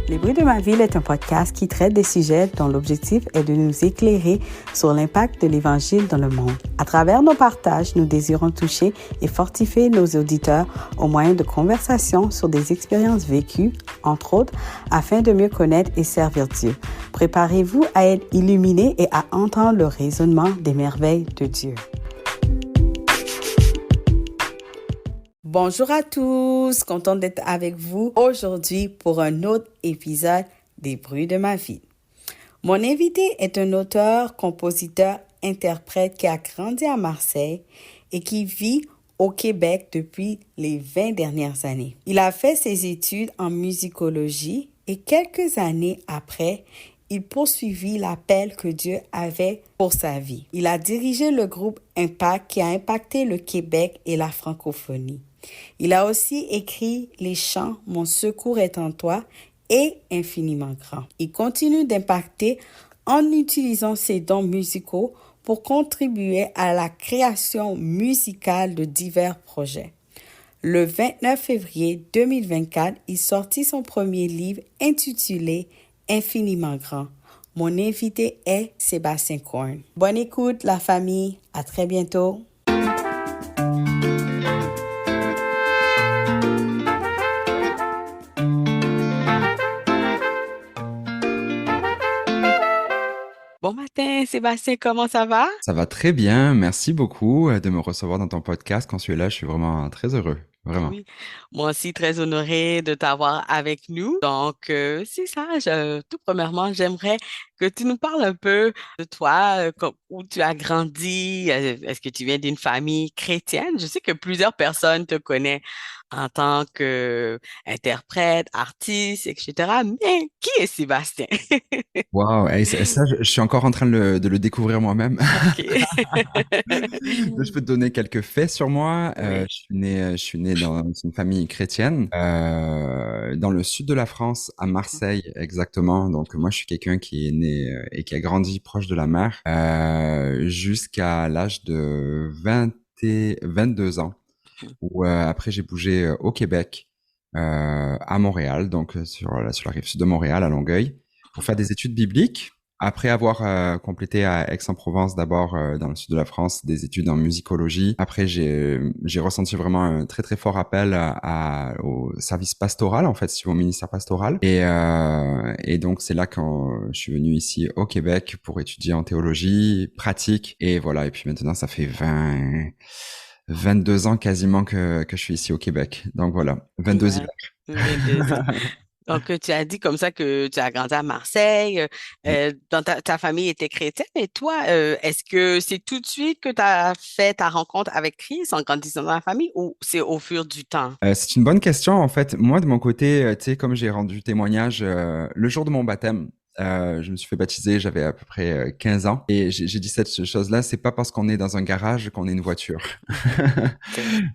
Les bruits de ma ville est un podcast qui traite des sujets dont l'objectif est de nous éclairer sur l'impact de l'Évangile dans le monde. À travers nos partages, nous désirons toucher et fortifier nos auditeurs au moyen de conversations sur des expériences vécues, entre autres, afin de mieux connaître et servir Dieu. Préparez-vous à être illuminés et à entendre le raisonnement des merveilles de Dieu. Bonjour à tous, contente d'être avec vous aujourd'hui pour un autre épisode des bruits de ma vie. Mon invité est un auteur, compositeur, interprète qui a grandi à Marseille et qui vit au Québec depuis les 20 dernières années. Il a fait ses études en musicologie et quelques années après, il poursuivit l'appel que Dieu avait pour sa vie. Il a dirigé le groupe Impact qui a impacté le Québec et la francophonie. Il a aussi écrit les chants « Mon secours est en toi » et « Infiniment grand ». Il continue d'impacter en utilisant ses dons musicaux pour contribuer à la création musicale de divers projets. Le 29 février 2024, il sortit son premier livre intitulé « Infiniment grand ». Mon invité est Sébastien Korn. Bonne écoute, la famille. À très bientôt. Bon matin, Sébastien, comment ça va? Ça va très bien, merci beaucoup de me recevoir dans ton podcast. Quand je suis là, je suis vraiment très heureux, vraiment. Oui, moi aussi très honorée de t'avoir avec nous. Donc, c'est ça. Tout premièrement, j'aimerais que tu nous parles un peu de toi, où tu as grandi. Est-ce que tu viens d'une famille chrétienne? Je sais que plusieurs personnes te connaissent en tant qu'interprète, artiste, etc. Mais qui est Sébastien? Waouh, ça, je suis encore en train de le découvrir moi-même. OK. Je peux te donner quelques faits sur moi. Oui. Je suis né dans une famille chrétienne, dans le sud de la France, à Marseille exactement. Donc moi, je suis quelqu'un qui est né et qui a grandi proche de la mer jusqu'à l'âge de 20 et 22 ans. Où après j'ai bougé au Québec, à Montréal, donc sur la rive sud de Montréal, à Longueuil, pour faire des études bibliques. Après avoir complété à Aix-en-Provence d'abord dans le sud de la France des études en musicologie. Après j'ai ressenti vraiment un très très fort appel au service pastoral en fait, au ministère pastoral. Et donc c'est là quand je suis venu ici au Québec pour étudier en théologie pratique. Et voilà. Et puis maintenant ça fait 22 ans quasiment que je suis ici au Québec. Donc voilà, 22 Ouais, hivers. 22 ans. Donc, tu as dit comme ça que tu as grandi à Marseille, dans ta famille était chrétienne, et toi, est-ce que c'est tout de suite que tu as fait ta rencontre avec Christ en grandissant dans la famille ou c'est au fur du temps? C'est une bonne question en fait. Moi de mon côté, tu sais, comme j'ai rendu témoignage le jour de mon baptême, je me suis fait baptiser, j'avais à peu près 15 ans et j'ai dit cette chose-là, c'est pas parce qu'on est dans un garage qu'on est une voiture.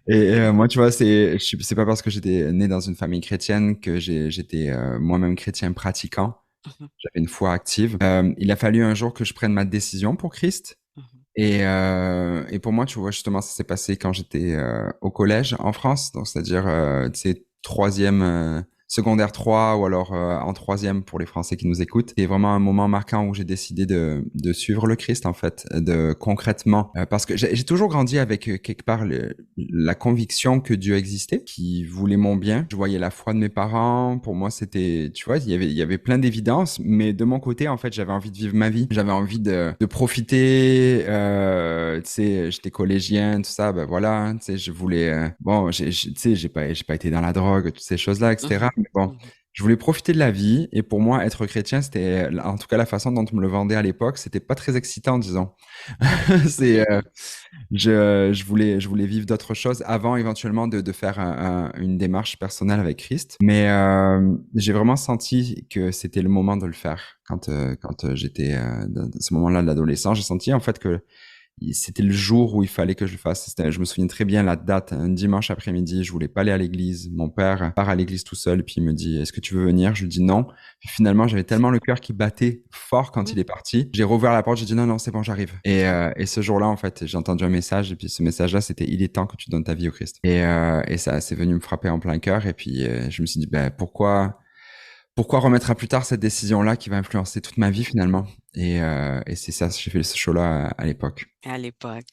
Et moi, tu vois, c'est pas parce que j'étais né dans une famille chrétienne que j'étais moi-même chrétien pratiquant. Mhm, J'avais une foi active. Il a fallu un jour que je prenne ma décision pour Christ. mhm, Et pour moi, tu vois, justement, ça s'est passé quand j'étais au collège en France, donc c'est-à-dire, tu sais, troisième, secondaire 3 ou alors en troisième pour les Français qui nous écoutent. C'est vraiment un moment marquant où j'ai décidé de suivre le Christ, en fait, de concrètement, parce que j'ai toujours grandi avec quelque part la conviction que Dieu existait, qui voulait mon bien. Je voyais la foi de mes parents. Pour moi, c'était, tu vois, il y avait plein d'évidences, mais de mon côté, en fait, j'avais envie de vivre ma vie. J'avais envie de profiter. Tu sais, j'étais collégien, tout ça. Ben voilà, tu sais, je voulais. Bon, tu sais, j'ai pas été dans la drogue, toutes ces choses-là, etc. mhm, Mais bon, mhm. je voulais profiter de la vie. Et pour moi, être chrétien, c'était, en tout cas, la façon dont on me le vendait à l'époque, c'était pas très excitant, disons. C'est, je voulais vivre d'autres choses avant éventuellement de faire une démarche personnelle avec Christ. Mais j'ai vraiment senti que c'était le moment de le faire quand j'étais dans ce moment-là de l'adolescence. J'ai senti en fait que c'était le jour où il fallait que je le fasse. Je me souviens très bien la date, un dimanche après-midi, je voulais pas aller à l'église. Mon père part à l'église tout seul, puis il me dit, est-ce que tu veux venir? Je lui dis non. Puis finalement, j'avais tellement le cœur qui battait fort quand il est parti. J'ai rouvert la porte, j'ai dit non, non, c'est bon, j'arrive. Et ce jour-là, en fait, j'ai entendu un message, et puis ce message-là, c'était, il est temps que tu donnes ta vie au Christ. Et ça, c'est venu me frapper en plein cœur, et puis je me suis dit, ben, pourquoi remettre à plus tard cette décision-là qui va influencer toute ma vie finalement? Et c'est ça, j'ai fait ce show-là à l'époque. à l'époque?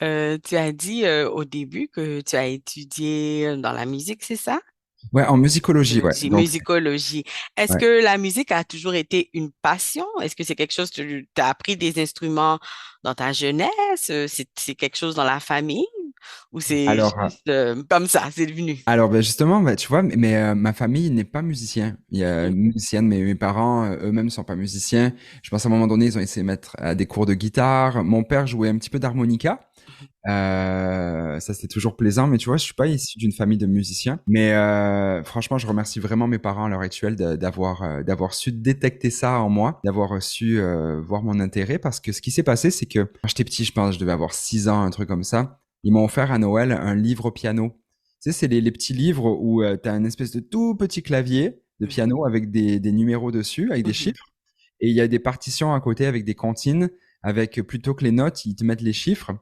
Tu as dit au début que tu as étudié dans la musique, c'est ça? Ouais, en musicologie, ouais. Musicologie, Donc, musicologie. Est-ce ouais. que la musique a toujours été une passion? Est-ce que c'est quelque chose, tu as appris des instruments dans ta jeunesse? C'est quelque chose dans la famille? Ou c'est Alors, juste comme ça, c'est devenu? alors ben justement, ben, tu vois, mais ma famille n'est pas musicien. Il y a Mhm, une musicienne, mais mes parents eux-mêmes sont pas musiciens. Je pense à un moment donné, ils ont essayé de mettre à des cours de guitare. Mon père jouait un petit peu d'harmonica. Ça c'était toujours plaisant, mais tu vois, je suis pas issu d'une famille de musiciens. Mais franchement, je remercie vraiment mes parents à l'heure actuelle d'avoir su détecter ça en moi, d'avoir su voir mon intérêt, parce que ce qui s'est passé, c'est que quand j'étais petit, je pense, je devais avoir 6 ans, un truc comme ça. Ils m'ont offert à Noël un livre piano. Tu sais, c'est les petits livres où tu as une espèce de tout petit clavier de mhm, piano avec des numéros dessus, avec des mhm, chiffres, et il y a des partitions à côté avec des comptines, avec plutôt que les notes, ils te mettent les chiffres.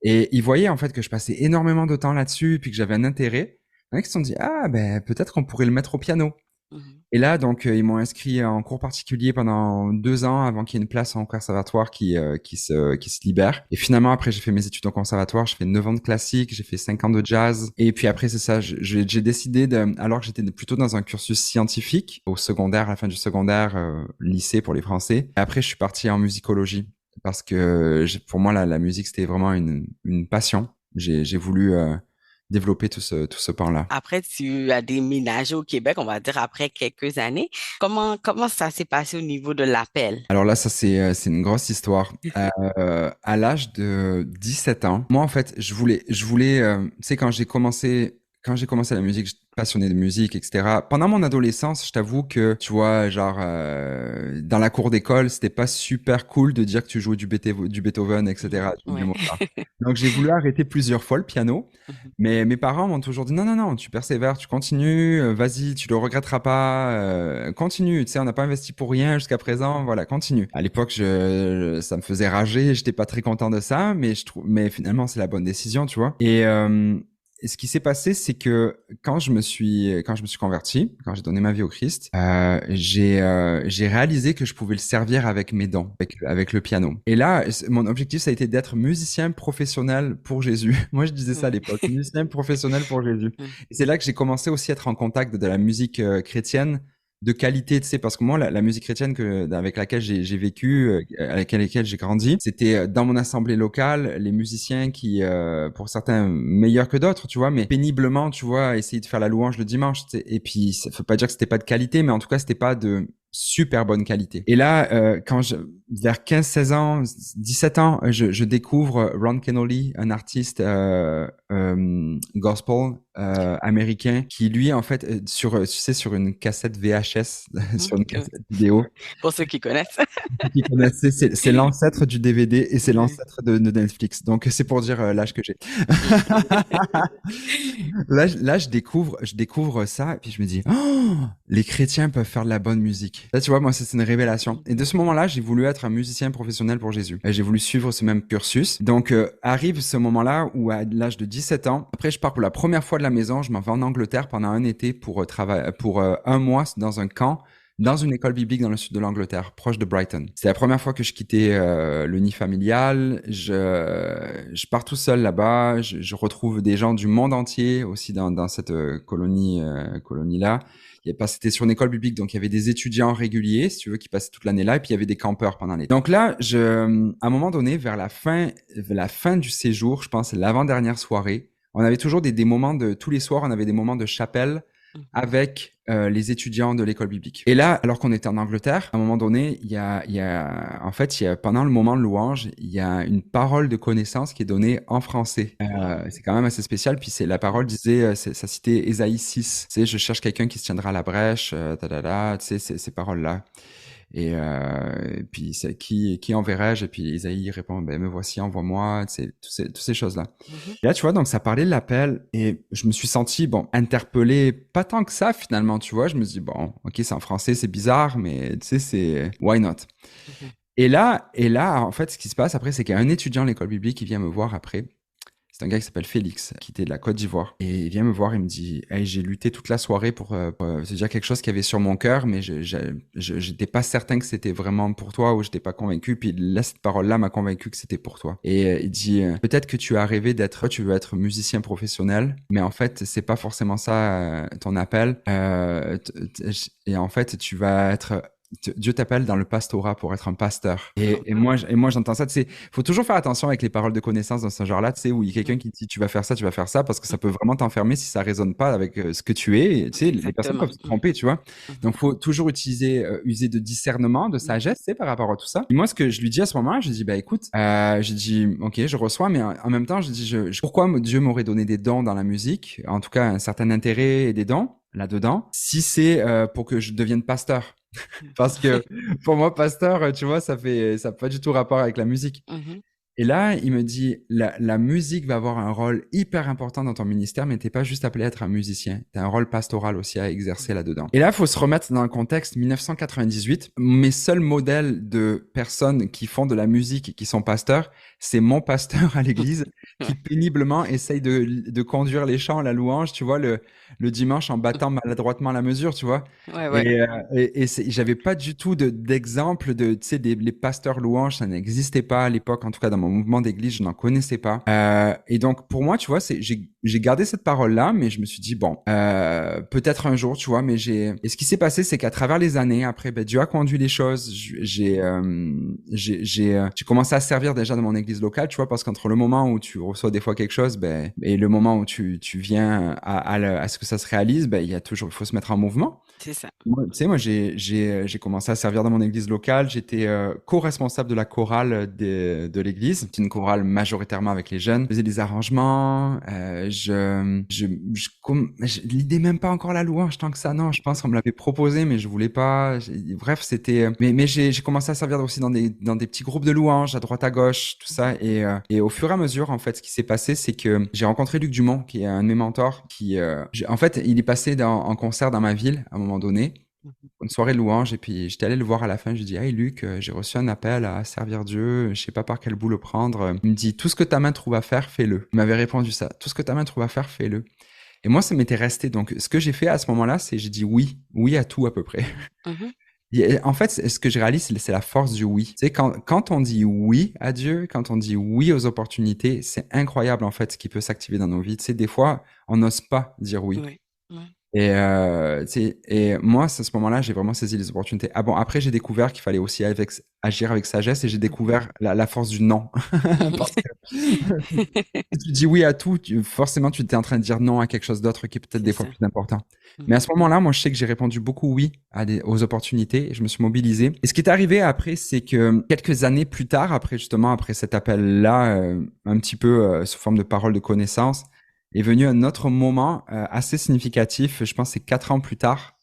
Et ils voyaient en fait que je passais énormément de temps là-dessus, puis que j'avais un intérêt. Il y en a qui se sont dit, ah ben peut-être qu'on pourrait le mettre au piano. mhm. Et là, donc, ils m'ont inscrit en cours particulier pendant 2 ans avant qu'il y ait une place en conservatoire qui se libère. Et finalement, après, j'ai fait mes études au conservatoire. J'ai fait 9 ans de classique, j'ai fait 5 ans de jazz. Et puis après, c'est ça, j'ai décidé alors que j'étais plutôt dans un cursus scientifique, au secondaire, à la fin du secondaire, lycée pour les Français. Et après, je suis parti en musicologie parce que pour moi, la musique, c'était vraiment une passion. J'ai voulu développer tout ce pan-là. Après, tu as déménagé au Québec, on va dire après quelques années. Comment ça s'est passé au niveau de l'appel? Alors là, ça c'est une grosse histoire. À l'âge de 17 ans, moi en fait, je voulais, tu sais, quand j'ai commencé la musique, j'étais passionné de musique, etc. Pendant mon adolescence, je t'avoue que, tu vois, genre dans la cour d'école, c'était pas super cool de dire que tu jouais du Beethoven, Mhm, etc. Du ouais. Mozart. Donc j'ai voulu arrêter plusieurs fois le piano. Mhm, Mais mes parents m'ont toujours dit non, non, non, tu persévères, tu continues, vas-y, tu le regretteras pas, continue, tu sais, on n'a pas investi pour rien jusqu'à présent, voilà, continue. À l'époque, ça me faisait rager, j'étais pas très content de ça, mais finalement, c'est la bonne décision, tu vois. Et ce qui s'est passé, c'est que quand je me suis converti, quand j'ai donné ma vie au Christ, j'ai réalisé que je pouvais le servir avec mes dons, avec le piano. Et là, mon objectif, ça a été d'être musicien professionnel pour Jésus. Moi, je disais ça à ouais. l'époque, musicien professionnel pour Jésus. Mhm, Et c'est là que j'ai commencé aussi à être en contact de la musique chrétienne de qualité, tu sais, parce que moi, la musique chrétienne avec laquelle j'ai vécu, avec laquelle j'ai grandi, c'était dans mon assemblée locale, les musiciens qui, pour certains, meilleurs que d'autres, tu vois, mais péniblement, tu vois, essayer de faire la louange le dimanche, tu sais. Et puis, ça veut pas dire que c'était pas de qualité, mais en tout cas, c'était pas de super bonne qualité. Et là, vers 15, 16 ans, 17 ans, je découvre Ron Kenoly, un artiste gospel américain, qui lui, en fait, tu sais, sur une cassette VHS, mhm, sur une ouais. cassette vidéo, Pour ceux qui connaissent. qui connaissait, c'est l'ancêtre du DVD et c'est Ouais. l'ancêtre de Netflix. Donc, c'est pour dire l'âge que j'ai. Là, je découvre ça, et puis je me dis, oh, les chrétiens peuvent faire de la bonne musique. Là, tu vois, moi, c'est une révélation. Et de ce moment-là, j'ai voulu être un musicien professionnel pour Jésus. Et j'ai voulu suivre ce même cursus. Donc, arrive ce moment-là où, à l'âge de 17 ans, après, je pars pour la première fois de la maison, je m'en vais en Angleterre pendant un été pour travailler, pour un mois dans un camp dans une école biblique dans le sud de l'Angleterre, proche de Brighton. C'est la première fois que je quittais le nid familial. Je pars tout seul là-bas. Je retrouve des gens du monde entier aussi dans cette colonie-là. C'était sur une école biblique, donc il y avait des étudiants réguliers, si tu veux, qui passaient toute l'année là, et puis il y avait des campeurs pendant l'été. Donc là, à un moment donné, vers la fin du séjour, je pense l'avant-dernière soirée, on avait toujours des moments tous les soirs, on avait des moments de chapelle Mhm, avec les étudiants de l'école biblique. Et là, alors qu'on était en Angleterre, à un moment donné, en fait, pendant le moment de louange, il y a une parole de connaissance qui est donnée en français. C'est quand même assez spécial. Puis la parole disait, ça citait Ésaïe 6. Tu sais, je cherche quelqu'un qui se tiendra à la brèche, tu sais, ces paroles-là. Et puis qui enverrai-je? Et puis Isaïe répond, ben me voici, envoie-moi. Tu sais, toutes ces choses-là. mhm, Et là, tu vois, donc ça parlait de l'appel et je me suis senti, bon, interpellé, pas tant que ça finalement, tu vois. Je me dis, bon, ok, c'est en français, c'est bizarre, mais tu sais, c'est why not? mhm, Et là, en fait, ce qui se passe après, c'est qu'il y a un étudiant à l'école biblique qui vient me voir après. C'est un gars qui s'appelle Félix, qui était de la Côte d'Ivoire. Et il vient me voir, il me dit, hey, j'ai lutté toute la soirée pour te dire quelque chose qui avait sur mon cœur, mais j'étais pas certain que c'était vraiment pour toi ou j'étais pas convaincu. Puis là, cette parole-là m'a convaincu que c'était pour toi. Et il dit, peut-être que tu as rêvé tu veux être musicien professionnel, mais en fait, c'est pas forcément ça ton appel. Et en fait, tu vas être Dieu t'appelle dans le pastorat pour être un pasteur. Et moi, j'entends ça. Tu sais, faut toujours faire attention avec les paroles de connaissance dans ce genre-là. Tu sais, où il y a quelqu'un qui dit tu vas faire ça, parce que ça peut vraiment t'enfermer si ça résonne pas avec ce que tu es. Et, tu sais, les personnes peuvent se tromper, tu vois. Donc, faut toujours user de discernement, de sagesse, tu sais, par rapport à tout ça. Et moi, ce que je lui dis à ce moment-là, je dis bah écoute, je dis ok, je reçois, mais en même temps, je dis pourquoi Dieu m'aurait donné des dons dans la musique, en tout cas un certain intérêt et des dons là-dedans, si c'est pour que je devienne pasteur. Parce que pour moi, pasteur, tu vois, ça n'a pas du tout rapport avec la musique. Et là, il me dit, la musique va avoir un rôle hyper important dans ton ministère, mais t'es pas juste appelé à être un musicien. T'as un rôle pastoral aussi à exercer là-dedans. Et là, faut se remettre dans le contexte 1998. Mes seuls modèles de personnes qui font de la musique et qui sont pasteurs, c'est mon pasteur à l'église qui péniblement essaye de conduire les chants, la louange, tu vois, le dimanche en battant maladroitement la mesure, tu vois. Et j'avais pas du tout d'exemple tu sais, les pasteurs louanges, ça n'existait pas à l'époque, en tout cas dans mon mouvement d'église, je n'en connaissais pas. Et donc, pour moi, tu vois, j'ai gardé cette parole-là, mais je me suis dit, bon, peut-être un jour, tu vois, et ce qui s'est passé, c'est qu'à travers les années, après, ben, Dieu a conduit les choses. J'ai commencé à servir déjà dans mon église locale, tu vois, parce qu'entre le moment où tu reçois des fois quelque chose, ben, et le moment où tu viens à ce que ça se réalise, ben, il faut se mettre en mouvement. C'est ça. Tu sais, moi, j'ai commencé à servir dans mon église locale. J'étais co-responsable de la chorale de l'église. C'était une chorale majoritairement avec les jeunes. Je faisais des arrangements. L'idée même pas encore la louange tant que ça. Non, je pense qu'on me l'avait proposé, mais je voulais pas. Bref, c'était. Mais j'ai commencé à servir aussi dans des petits groupes de louanges à droite à gauche, tout ça. Et au fur et à mesure, en fait, ce qui s'est passé, c'est que j'ai rencontré Luc Dumont, qui est un de mes mentors, en fait, il est passé en concert dans ma ville à un moment donné, une soirée de louange, et puis j'étais allé le voir à la fin. Je lui dis, hey Luc, j'ai reçu un appel à servir Dieu, je sais pas par quel bout le prendre. Il me dit, tout ce que ta main trouve à faire, fais-le. Il m'avait répondu ça, tout ce que ta main trouve à faire, fais-le. Et moi, ça m'était resté. Donc, ce que j'ai fait à ce moment-là, c'est j'ai dit oui à tout à peu près. En fait, ce que je réalise, c'est la force du oui. Tu sais, quand on dit oui à Dieu, quand on dit oui aux opportunités, c'est incroyable en fait ce qui peut s'activer dans nos vies. Tu sais, des fois, on n'ose pas dire oui. Et, tu sais, et moi, à ce moment-là, j'ai vraiment saisi les opportunités. Ah bon, après, j'ai découvert qu'il fallait aussi agir avec sagesse, et j'ai découvert la force du non. Parce que si tu dis oui à tout, forcément, tu étais en train de dire non à quelque chose d'autre qui est peut-être des fois plus important. Mais à ce moment-là, moi, je sais que j'ai répondu beaucoup oui aux opportunités, et je me suis mobilisé. Et ce qui est arrivé après, c'est que quelques années plus tard, après cet appel-là, un petit peu sous forme de parole de connaissance, est venu un autre moment assez significatif. Je pense que c'est 4 ans plus tard.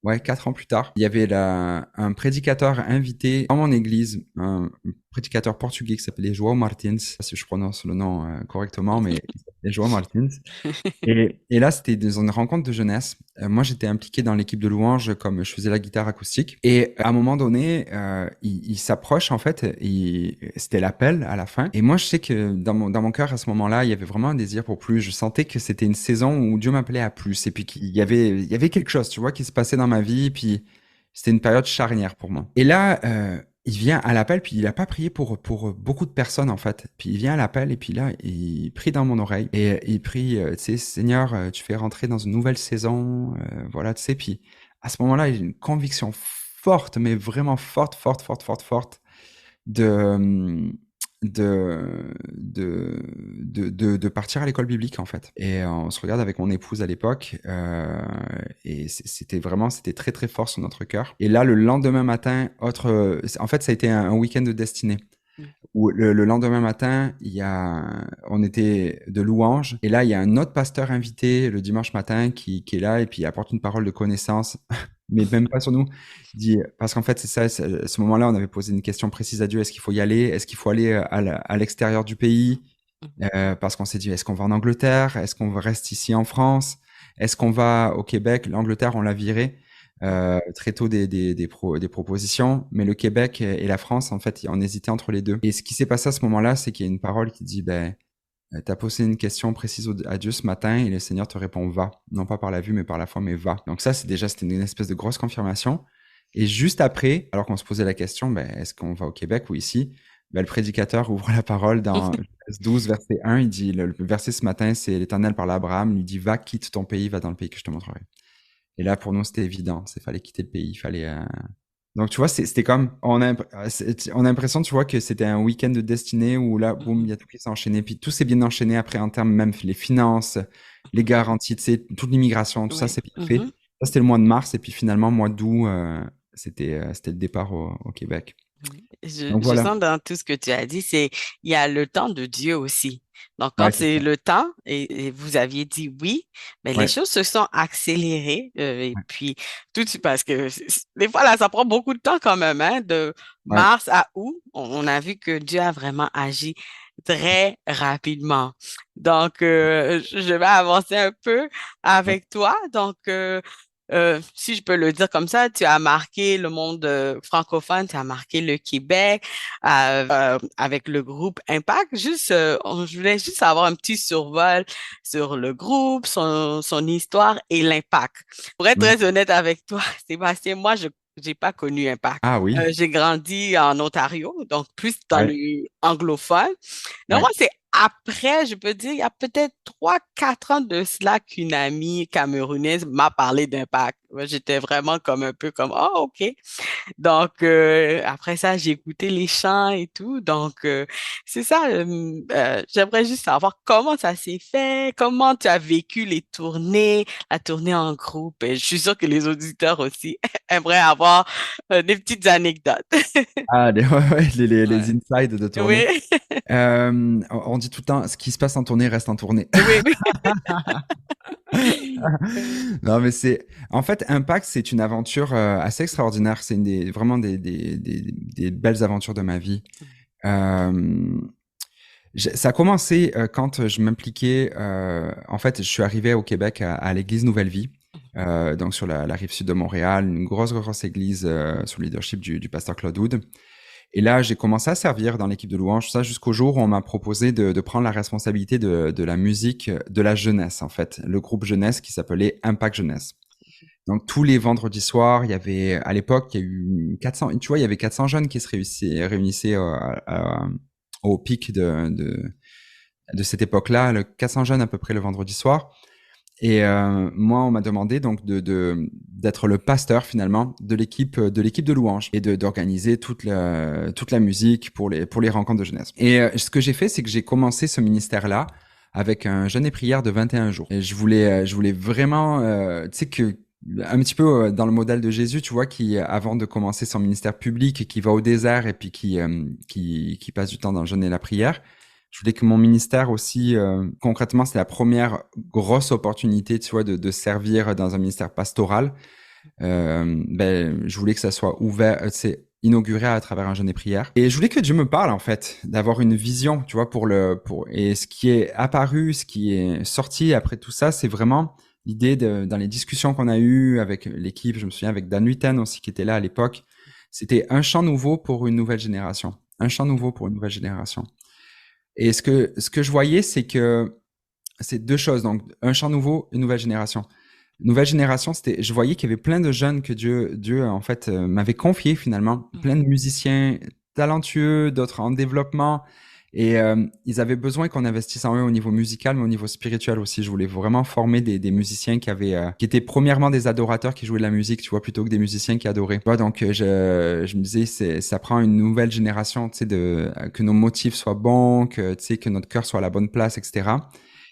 Ouais, 4 ans plus tard, il y avait un prédicateur invité dans mon église, un prédicateur portugais qui s'appelait João Martins, si je prononce le nom correctement, mais il s'appelait João Martins. Et là, c'était dans une rencontre de jeunesse. Moi, j'étais impliqué dans l'équipe de louange, comme je faisais la guitare acoustique. Et à un moment donné, il s'approche, en fait, c'était l'appel à la fin. Et moi, je sais que dans mon cœur, à ce moment-là, il y avait vraiment un désir pour plus. Je sentais que c'était une saison où Dieu m'appelait à plus. Et puis qu'il y avait quelque chose, tu vois, qui se passait dans ma vie. Puis c'était une période charnière pour moi. Et là, il vient à l'appel, puis il a pas prié pour beaucoup de personnes, en fait. Puis il vient à l'appel, et puis là, il prie dans mon oreille. Et il prie, tu sais, Seigneur, tu fais rentrer dans une nouvelle saison, voilà, tu sais. Puis à ce moment-là, il y a une conviction forte, mais vraiment forte, de de partir à l'école biblique, en fait. Et on se regarde avec mon épouse à l'époque, et c'était très très fort sur notre cœur. Et là, le lendemain matin, en fait, ça a été un week-end de destinée. Où le lendemain matin, on était de louange, et là, il y a un autre pasteur invité le dimanche matin qui est là, et puis il apporte une parole de connaissance, mais même pas sur nous. Il dit, parce qu'en fait, c'est ça, à ce moment-là, on avait posé une question précise à Dieu: est-ce qu'il faut y aller? Est-ce qu'il faut aller à l'extérieur du pays? Parce qu'on s'est dit, est-ce qu'on va en Angleterre? Est-ce qu'on reste ici en France? Est-ce qu'on va au Québec? L'Angleterre, on l'a viré. Très tôt des propositions, mais le Québec et la France, en fait, on hésitait entre les deux. Et ce qui s'est passé à ce moment-là, c'est qu'il y a une parole qui dit, ben, Tu as posé une question précise à Dieu ce matin et le Seigneur te répond va. Non pas par la vue, mais par la foi, mais va. Donc ça, c'était une espèce de grosse confirmation. Et juste après, alors qu'on se posait la question, ben, est-ce qu'on va au Québec ou ici? Ben, le prédicateur ouvre la parole dans Genèse 12, verset 1. Il dit, le verset ce matin, c'est l'Éternel parle à Abraham, il lui dit, va, quitte ton pays, va dans le pays que je te montrerai. Et là, pour nous, c'était évident. Il fallait quitter le pays, il fallait... Donc, tu vois, c'était comme... on a l'impression, tu vois, que c'était un week-end de destinée où là, boum, il y a tout qui s'est enchaîné. Puis tout s'est bien enchaîné après en termes même les finances, les garanties, tu sais, toute l'immigration, tout ça, Oui. c'est bien fait. Ça, c'était le mois de mars. Et puis finalement, mois d'août, c'était le départ au Québec. Donc Je voilà. sens dans tout ce que tu as dit, il y a le temps de Dieu aussi. Donc, Ouais, quand c'est c'est ça. le temps et vous aviez dit oui, mais les Ouais, choses se sont accélérées. Et ouais, puis, tout de suite, parce que des fois, là, ça prend beaucoup de temps quand même, hein, de ouais. mars à août. On a vu que Dieu a vraiment agi très rapidement. Donc, je vais avancer un peu Ouais. avec toi. Donc, si je peux le dire comme ça, tu as marqué le monde francophone, tu as marqué le Québec avec le groupe Impact. Juste, je voulais juste avoir un petit survol sur le groupe, son histoire et l'impact. Pour être Ouais. très honnête avec toi, Sébastien, moi, je j'ai pas connu Impact. Ah oui. J'ai grandi en Ontario, donc plus dans Ouais, le anglophone. Non, ouais. moi, c'est après, je peux dire, il y a peut-être 3, 4 ans de cela qu'une amie camerounaise m'a parlé d'impact. Moi, j'étais vraiment comme un peu comme, oh, OK. Donc, après ça, j'ai écouté les chants et tout. Donc, c'est ça. J'aimerais juste savoir comment ça s'est fait, comment tu as vécu les tournées, la tournée en groupe. Et je suis sûre que les auditeurs aussi aimeraient avoir des petites anecdotes. Ah, ouais, les Ouais. insides de tournée. Oui, On dit tout le temps, ce qui se passe en tournée reste en tournée. oui, oui. Non, mais en fait, Impact, c'est une aventure assez extraordinaire. C'est vraiment des belles aventures de ma vie. Euh, Ça a commencé quand je m'impliquais. En fait, je suis arrivé au Québec à l'église Nouvelle Vie, donc sur la rive sud de Montréal, une grosse église sous le leadership du pasteur Claude Wood. Et là, j'ai commencé à servir dans l'équipe de louange, ça jusqu'au jour où on m'a proposé de prendre la responsabilité de la musique de la jeunesse, en fait, le groupe jeunesse qui s'appelait Impact Jeunesse. Donc tous les vendredis soirs, il y avait à l'époque, il y a eu 400, tu vois, il y avait 400 jeunes qui se réunissaient au pic de cette époque-là, 400 jeunes à peu près le vendredi soir. Et moi, on m'a demandé donc d'être le pasteur finalement de l'équipe de louange et d'organiser toute la musique pour les rencontres de jeunesse. Et ce que j'ai fait, c'est que j'ai commencé ce ministère-là avec un jeûne et prière de 21 jours. Et je voulais vraiment, tu sais que un petit peu dans le modèle de Jésus, tu vois, qui avant de commencer son ministère public, qui va au désert et puis qui passe du temps dans le jeûne et la prière. Je voulais que mon ministère aussi, concrètement, c'est la première grosse opportunité, tu vois, de servir dans un ministère pastoral. Je voulais que ça soit ouvert, c'est inauguré à travers un jeûne et prière. Et je voulais que Dieu me parle, en fait, d'avoir une vision, tu vois, et ce qui est apparu, ce qui est sorti après tout ça, c'est vraiment l'idée dans les discussions qu'on a eues avec l'équipe, je me souviens avec Dan Huiten aussi qui était là à l'époque, c'était un chant nouveau pour une nouvelle génération. Un chant nouveau pour une nouvelle génération. Et ce que je voyais, c'est que c'est deux choses. Donc, un chant nouveau, une nouvelle génération. Nouvelle génération, je voyais qu'il y avait plein de jeunes que Dieu en fait, m'avait confiés finalement. Plein de musiciens talentueux, d'autres en développement. Et ils avaient besoin qu'on investisse en eux au niveau musical, mais au niveau spirituel aussi. Je voulais vraiment former des musiciens qui étaient premièrement des adorateurs qui jouaient de la musique, tu vois, plutôt que des musiciens qui adoraient. Tu vois, donc je me disais, ça prend une nouvelle génération, tu sais, que nos motifs soient bons, que tu sais, que notre cœur soit à la bonne place, etc.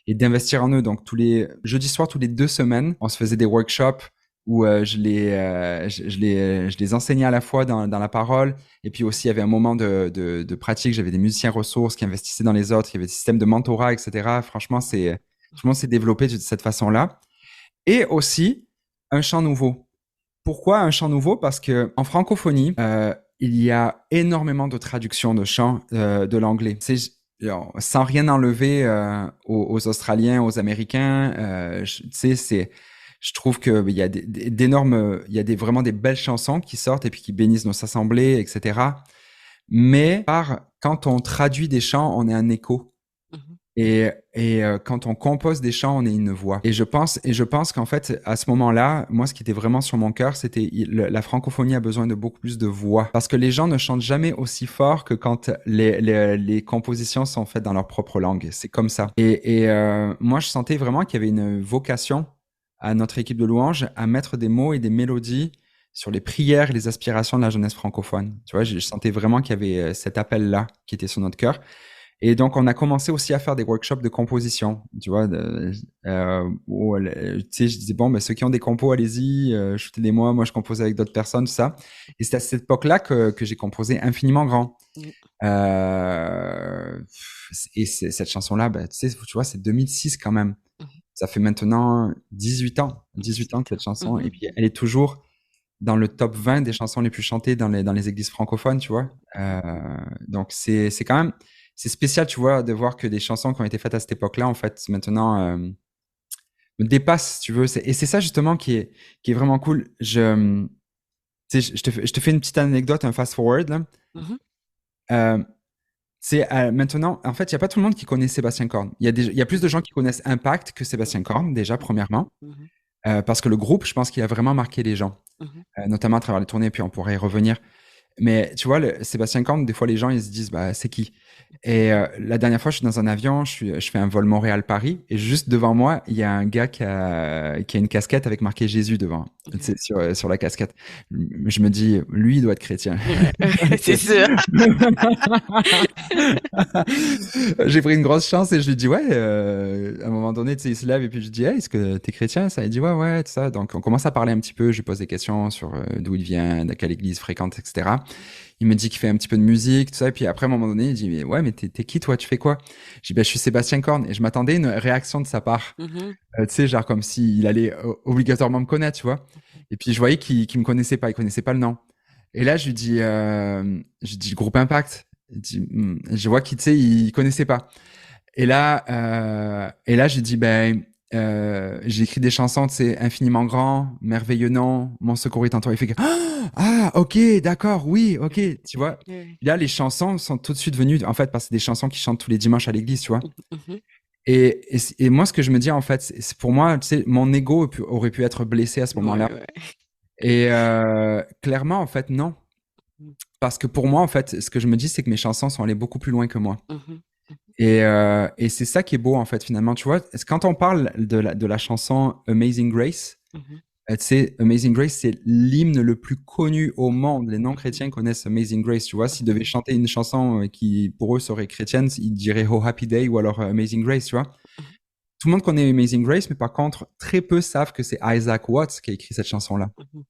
Et d'investir en eux. Donc tous les jeudis soirs, tous les 2 semaines, on se faisait des workshops où je les enseignais à la fois dans la parole, et puis aussi il y avait un moment de pratique, j'avais des musiciens ressources qui investissaient dans les autres, il y avait des systèmes de mentorat, etc. Franchement, tout le monde s'est développé de cette façon-là. Et aussi, un chant nouveau. Pourquoi un chant nouveau? Parce que en francophonie, il y a énormément de traductions de chants de l'anglais. Sans rien enlever aux Australiens, aux Américains, tu sais, je trouve que il y a il y a vraiment des belles chansons qui sortent et puis qui bénissent nos assemblées, etc. Mais quand on traduit des chants, on est un écho. Quand on compose des chants, on est une voix. Et je pense qu'en fait, à ce moment-là, moi, ce qui était vraiment sur mon cœur, c'était la francophonie a besoin de beaucoup plus de voix. Parce que les gens ne chantent jamais aussi fort que quand les compositions sont faites dans leur propre langue. C'est comme ça. Moi, je sentais vraiment qu'il y avait une vocation à notre équipe de louanges à mettre des mots et des mélodies sur les prières et les aspirations de la jeunesse francophone. Tu vois, je sentais vraiment qu'il y avait cet appel-là qui était sur notre cœur. Et donc, on a commencé aussi à faire des workshops de composition, tu vois, où, tu sais, je disais, bon, ben, ceux qui ont des compos, allez-y, shootez-les moi, je compose avec d'autres personnes, tout ça. Et c'est à cette époque-là que j'ai composé Infiniment Grand. Mm. Cette chanson-là, ben, tu vois, c'est 2006 quand même. Mhm. Ça fait maintenant 18 ans que cette chanson, Mhm. et puis elle est toujours dans le top 20 des chansons les plus chantées dans les églises francophones, tu vois. Donc c'est quand même c'est spécial, tu vois, de voir que des chansons qui ont été faites à cette époque-là, en fait, maintenant me dépassent, si tu veux. Et c'est ça justement qui est vraiment cool. Tu sais, je te fais une petite anecdote, un fast forward là. Mhm. Maintenant, en fait, il y a pas tout le monde qui connaît Sébastien Korn. Il y a plus de gens qui connaissent Impact que Sébastien Korn déjà, premièrement, Mhm. parce que le groupe, je pense qu'il a vraiment marqué les gens, Mhm. notamment à travers les tournées. Puis on pourrait y revenir. Mais tu vois, Sébastien Korn, des fois, les gens, ils se disent, bah, c'est qui? Et la dernière fois, je suis dans un avion, je fais un vol Montréal-Paris, et juste devant moi, il y a un gars qui a une casquette avec marqué Jésus devant, tu sais, sur la casquette. Je me dis, lui, il doit être chrétien. C'est sûr. J'ai pris une grosse chance et je lui dis, ouais, à un moment donné, tu sais, il se lève et puis je dis, hey, est-ce que t'es chrétien? Ça, il dit, ouais, ouais, tout ça. Donc, on commence à parler un petit peu, je lui pose des questions sur d'où il vient, de quelle église fréquente, etc. Il me dit qu'il fait un petit peu de musique, tout ça. Et puis après, à un moment donné, il dit, mais ouais, mais t'es qui, toi? Tu fais quoi? Je dis, ben, je suis Sébastien Korn. Et je m'attendais à une réaction de sa part. Mhm. Tu sais, genre comme s'il allait obligatoirement me connaître, tu vois. Et puis, je voyais qu'il me connaissait pas, il connaissait pas le nom. Et là, je dis, groupe Impact. Il dit, je vois qu'il, tu sais, il connaissait pas. Et là, j'ai dit, ben, j'ai écrit des chansons, tu sais, Infiniment Grand, Merveilleux Nom, Mon Secours est en toi. Il fait que, ah, ok, d'accord, oui, ok, tu vois. Oui. Là, les chansons sont tout de suite venues, en fait, parce que c'est des chansons qui chantent tous les dimanches à l'église, tu vois. Mhm. Et moi, ce que je me dis, en fait, c'est pour moi, tu sais, mon ego aurait pu être blessé à ce moment-là. Ouais, ouais. Et clairement, en fait, non. Mhm. Parce que pour moi, en fait, ce que je me dis, c'est que mes chansons sont allées beaucoup plus loin que moi. Mhm. Et c'est ça qui est beau, en fait, finalement. Tu vois, quand on parle de la chanson Amazing Grace, Mhm. tu sais, Amazing Grace, c'est l'hymne le plus connu au monde. Les non-chrétiens connaissent Amazing Grace. Tu vois, s'ils devaient chanter une chanson qui, pour eux, serait chrétienne, ils diraient Oh Happy Day ou alors Amazing Grace, tu vois. Tout le monde connaît Amazing Grace, mais par contre, très peu savent que c'est Isaac Watts qui a écrit cette chanson-là. Mhm.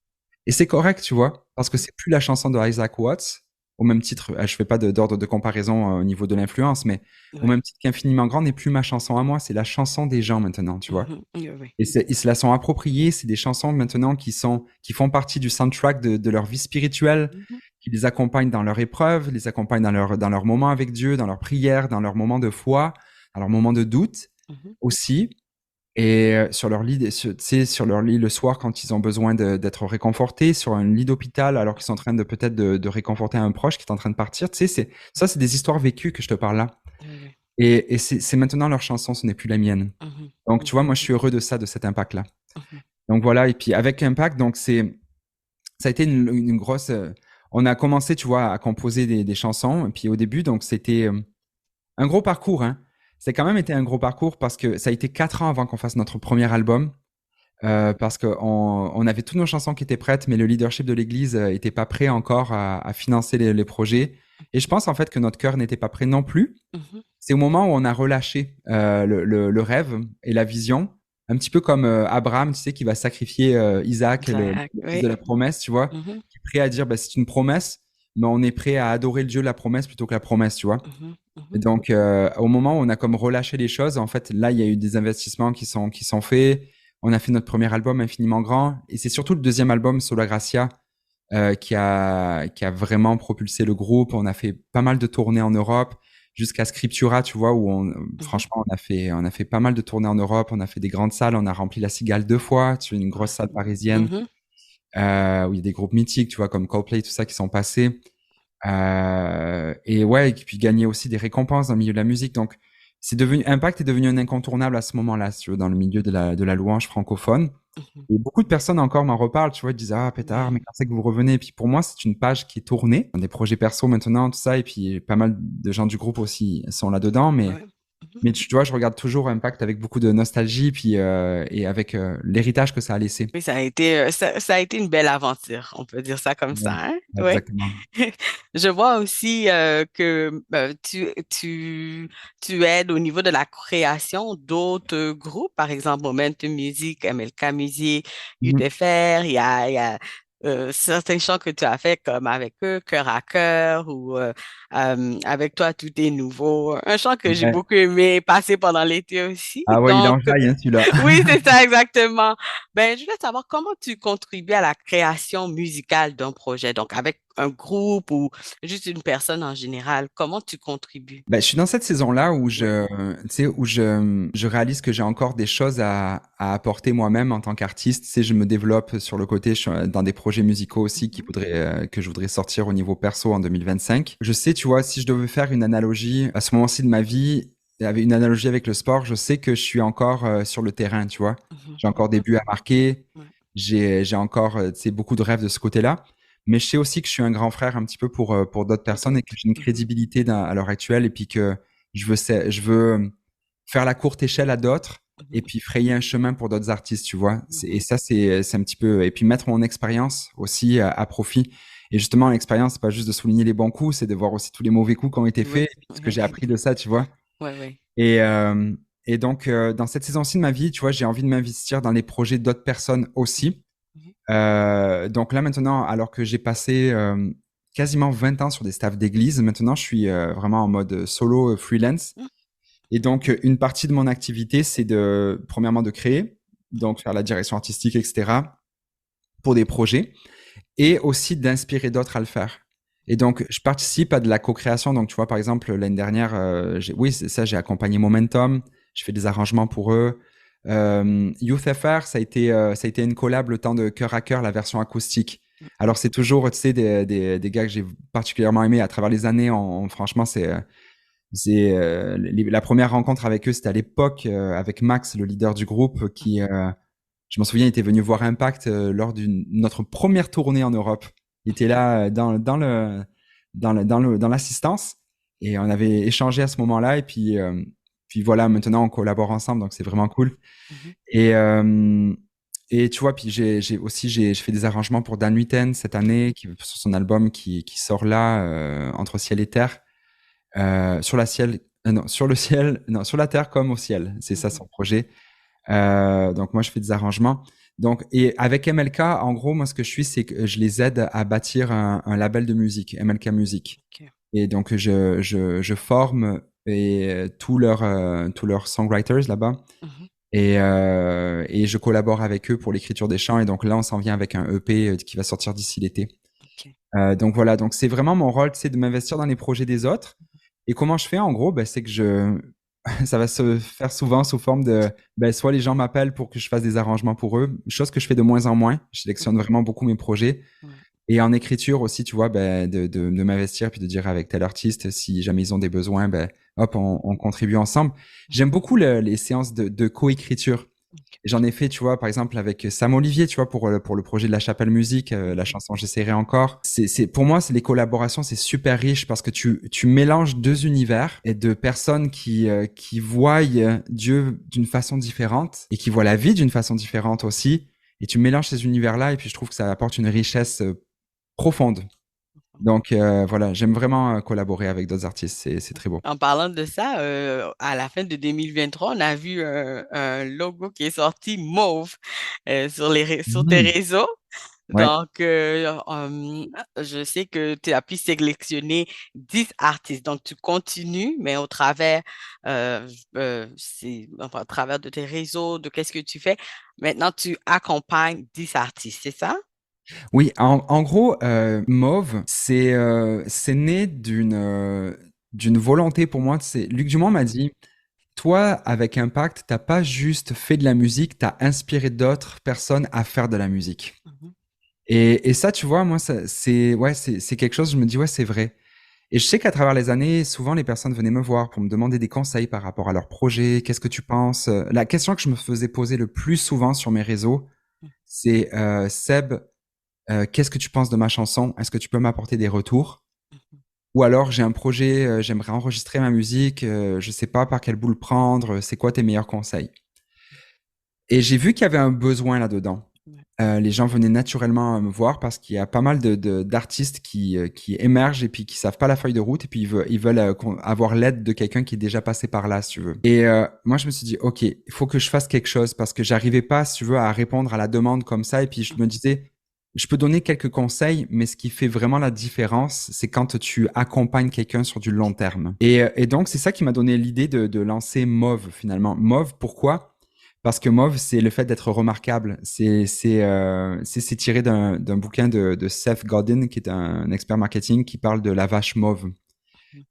Et c'est correct, tu vois, parce que c'est plus la chanson de Isaac Watts, au même titre, je fais pas d'ordre de comparaison au niveau de l'influence, mais au Ouais. même titre qu'Infiniment Grand n'est plus ma chanson à moi, c'est la chanson des gens maintenant, tu vois. Mhm. Ouais, ouais. Et ils se la sont appropriées, c'est des chansons maintenant qui font partie du soundtrack de leur vie spirituelle, Mhm. qui les accompagnent dans leur épreuve, les accompagnent dans leur moment avec Dieu, dans leur prière, dans leur moment de foi, dans leur moment de doute Mhm. aussi. Et sur leur lit, tu sais, sur leur lit le soir quand ils ont besoin d'être réconfortés, sur un lit d'hôpital alors qu'ils sont en train de peut-être de réconforter un proche qui est en train de partir. Tu sais, c'est des histoires vécues que je te parle là. Ouais, ouais. Et c'est maintenant leur chanson, ce n'est plus la mienne. Mhm. Donc tu vois, Mhm. moi je suis heureux de ça, de cet impact-là. Mhm. Donc voilà. Et puis avec Impact, donc ça a été une grosse. On a commencé, tu vois, à composer des chansons. Et puis au début, donc c'était un gros parcours, hein. C'est quand même été un gros parcours parce que ça a été 4 ans avant qu'on fasse notre premier album. Parce qu'on avait toutes nos chansons qui étaient prêtes, mais le leadership de l'Église était pas prêt encore à financer les projets. Et je pense en fait que notre cœur n'était pas prêt non plus. Mhm. C'est au moment où on a relâché le rêve et la vision, un petit peu comme Abraham, tu sais, qui va sacrifier Isaac, Isaac, le fils ouais. de la promesse, tu vois, Mhm. qui est prêt à dire, bah, c'est une promesse, mais on est prêt à adorer le Dieu de la promesse plutôt que la promesse, tu vois. Mhm. Et Mhm. donc, au moment où on a comme relâché les choses, en fait, là, il y a eu des investissements qui sont faits. On a fait notre premier album Infiniment Grand, et c'est surtout le deuxième album Sola Gracia qui a vraiment propulsé le groupe. On a fait pas mal de tournées en Europe, jusqu'à Scriptura, tu vois, où Mhm. franchement, on a fait pas mal de tournées en Europe. On a fait des grandes salles. On a rempli la Cigale 2 fois, tu vois, une grosse salle parisienne, Mhm. où il y a des groupes mythiques, tu vois, comme Coldplay, tout ça, qui sont passés. Et ouais, et puis gagner aussi des récompenses dans le milieu de la musique. Donc, Impact est devenu un incontournable à ce moment-là, si tu veux, dans le milieu de la louange francophone. Mhm. Et beaucoup de personnes encore m'en reparlent, tu vois, ils disent, ah, Pétard, mais Ouais. quand c'est que vous revenez? Et puis pour moi, c'est une page qui est tournée, des projets perso maintenant, tout ça, et puis pas mal de gens du groupe aussi sont là-dedans, Ouais. Mhm. mais tu vois, je regarde toujours Impact avec beaucoup de nostalgie, puis et avec l'héritage que ça a laissé. Oui, ça a été une belle aventure, on peut dire ça comme Ouais, ça, hein? Ouais. exactement. Je vois aussi que tu aides au niveau de la création d'autres groupes, par exemple Momentum Music, MLK Music, Mhm. UTFR, il y a certains chants que tu as fait comme avec eux, Cœur à cœur ou avec toi tout est nouveau. Un chant que j'ai Ouais. beaucoup aimé passer pendant l'été aussi. Ah ouais, il Donc, enjaille, hein, celui-là. oui, c'est ça exactement. Ben, je voulais savoir comment tu contribues à la création musicale d'un projet, donc avec un groupe ou juste une personne en général, comment tu contribues? Ben, je suis dans cette saison-là où Ouais. tu sais, je réalise que j'ai encore des choses à apporter moi-même en tant qu'artiste. Tu sais, je me développe sur le côté, je suis dans des projets musicaux aussi Mhm, que je voudrais sortir au niveau perso en 2025. Je sais, tu vois, si je devais faire une analogie à ce moment-ci de ma vie, avec une analogie avec le sport, je sais que je suis encore sur le terrain, tu vois. mhm, J'ai encore des mhm. buts à marquer. Ouais. J'ai encore, tu sais, beaucoup de rêves de ce côté-là. Mais je sais aussi que je suis un grand frère un petit peu pour d'autres Pour personnes et que d'autres. j'ai une Mhm, crédibilité à l'heure actuelle et puis que je veux faire la courte échelle à d'autres et mhm, puis frayer un chemin pour d'autres artistes, tu vois. Et mhm. ça, c'est un petit peu, et puis mettre mon expérience aussi à profit. Et justement, l'expérience, c'est pas juste de souligner les bons coups, c'est de voir aussi tous les mauvais coups qui ont été Oui, faits, et puis ce que oui, j'ai appris de ça, tu vois. oui, oui. Et, euh, et donc, dans cette saison-ci de ma vie, tu vois, j'ai envie de m'investir dans les projets d'autres personnes aussi. Mhm, Donc là maintenant, alors que j'ai passé quasiment 20 ans sur des staffs d'église, maintenant je suis vraiment en mode solo freelance. mhm, Et donc une partie de mon activité, c'est premièrement de créer, donc faire la direction artistique, etc. pour des projets, et aussi d'inspirer d'autres à le faire. Et donc je participe à de la co-création. Donc tu vois par exemple l'année dernière, oui c'est ça, j'ai accompagné Momentum, je fais des arrangements pour eux. Youth FR, ça a été une collab le temps de Cœur à Cœur, la version acoustique. Alors c'est toujours, tu sais, des gars que j'ai particulièrement aimés à travers les années. Franchement, la première rencontre avec eux, c'était à l'époque avec Max, le leader du groupe, qui, je m'en souviens, était venu voir Impact lors d'une notre première tournée en Europe. Il était là dans l'assistance et on avait échangé à ce moment-là. Et puis voilà, maintenant on collabore ensemble, donc c'est vraiment cool. mhm. Et, euh, et tu vois, puis j'ai fait des arrangements pour Dan Huiten cette année, sur son album qui sort là, Entre ciel et terre, non, sur le ciel, non, sur la terre comme au ciel. C'est ça Mhm. son projet. Donc moi, je fais des arrangements. Donc, et avec MLK, en gros, moi, ce que je suis, c'est que je les aide à bâtir un label de musique, MLK Music. Ok. Et donc, je forme tous leurs songwriters là-bas. Mhm. Et je collabore avec eux pour l'écriture des chants. Et donc là, on s'en vient avec un EP qui va sortir d'ici l'été. Ok. Donc voilà, donc c'est vraiment mon rôle, c'est de m'investir dans les projets des autres. Et comment je fais en gros, ben, c'est que ça va se faire souvent sous forme de, ben, soit les gens m'appellent pour que je fasse des arrangements pour eux, chose que je fais de moins en moins. Je sélectionne Mhm. vraiment beaucoup mes projets. Ouais. Et en écriture aussi, tu vois, ben, de m'investir puis de dire avec tel artiste, si jamais ils ont des besoins, ben, hop, on contribue ensemble. J'aime beaucoup les séances de coécriture. Ok. J'en ai fait, tu vois, par exemple, avec Sam Olivier, tu vois, pour le projet de la Chapelle Musique, la Mhm. chanson J'essaierai encore. Pour moi, c'est les collaborations, c'est super riche parce que tu mélanges deux univers et deux personnes qui voient Dieu d'une façon différente et qui voient la vie d'une façon différente aussi. Et tu mélanges ces univers-là et puis je trouve que ça apporte une richesse profonde. Donc voilà, j'aime vraiment collaborer avec d'autres artistes, c'est très beau. En parlant de ça, à la fin de 2023, on a vu un logo qui est sorti mauve sur tes Mhm. réseaux. Ouais. Donc, je sais que tu as pu sélectionner 10 artistes. Donc, tu continues, mais au travers, enfin, au travers de tes réseaux, de qu'est-ce que tu fais. Maintenant, tu accompagnes 10 artistes, c'est ça? Oui, en gros, Mauve, c'est né d'une volonté pour moi. Luc Dumont m'a dit, toi, avec Impact, t'as pas juste fait de la musique, t'as inspiré d'autres personnes à faire de la musique. Mhm, Et ça, tu vois, moi, c'est quelque chose, je me dis, ouais, c'est vrai. Et je sais qu'à travers les années, souvent les personnes venaient me voir pour me demander des conseils par rapport à leur projet. Qu'est-ce que tu penses? La question que je me faisais poser le plus souvent sur mes réseaux, c'est Seb, qu'est-ce que tu penses de ma chanson? Est-ce que tu peux m'apporter des retours? Ou alors j'ai un projet, j'aimerais enregistrer ma musique, je sais pas par quelle boule prendre, c'est quoi tes meilleurs conseils? Et j'ai vu qu'il y avait un besoin là-dedans. Ouais. Les gens venaient naturellement me voir parce qu'il y a pas mal d'artistes qui émergent et puis qui savent pas la feuille de route et puis ils veulent avoir l'aide de quelqu'un qui est déjà passé par là, si tu veux. Et moi, je me suis dit, OK, il faut que je fasse quelque chose parce que j'arrivais pas, si tu veux, à répondre à la demande comme ça. Et puis je me disais, je peux donner quelques conseils, mais ce qui fait vraiment la différence, c'est quand tu accompagnes quelqu'un sur du long terme. Et donc, c'est ça qui m'a donné l'idée de lancer Mauve, finalement. Mauve, pourquoi? Parce que Mauve, c'est le fait d'être remarquable. C'est tiré d'un bouquin de Seth Godin, qui est un expert marketing, qui parle de la vache mauve.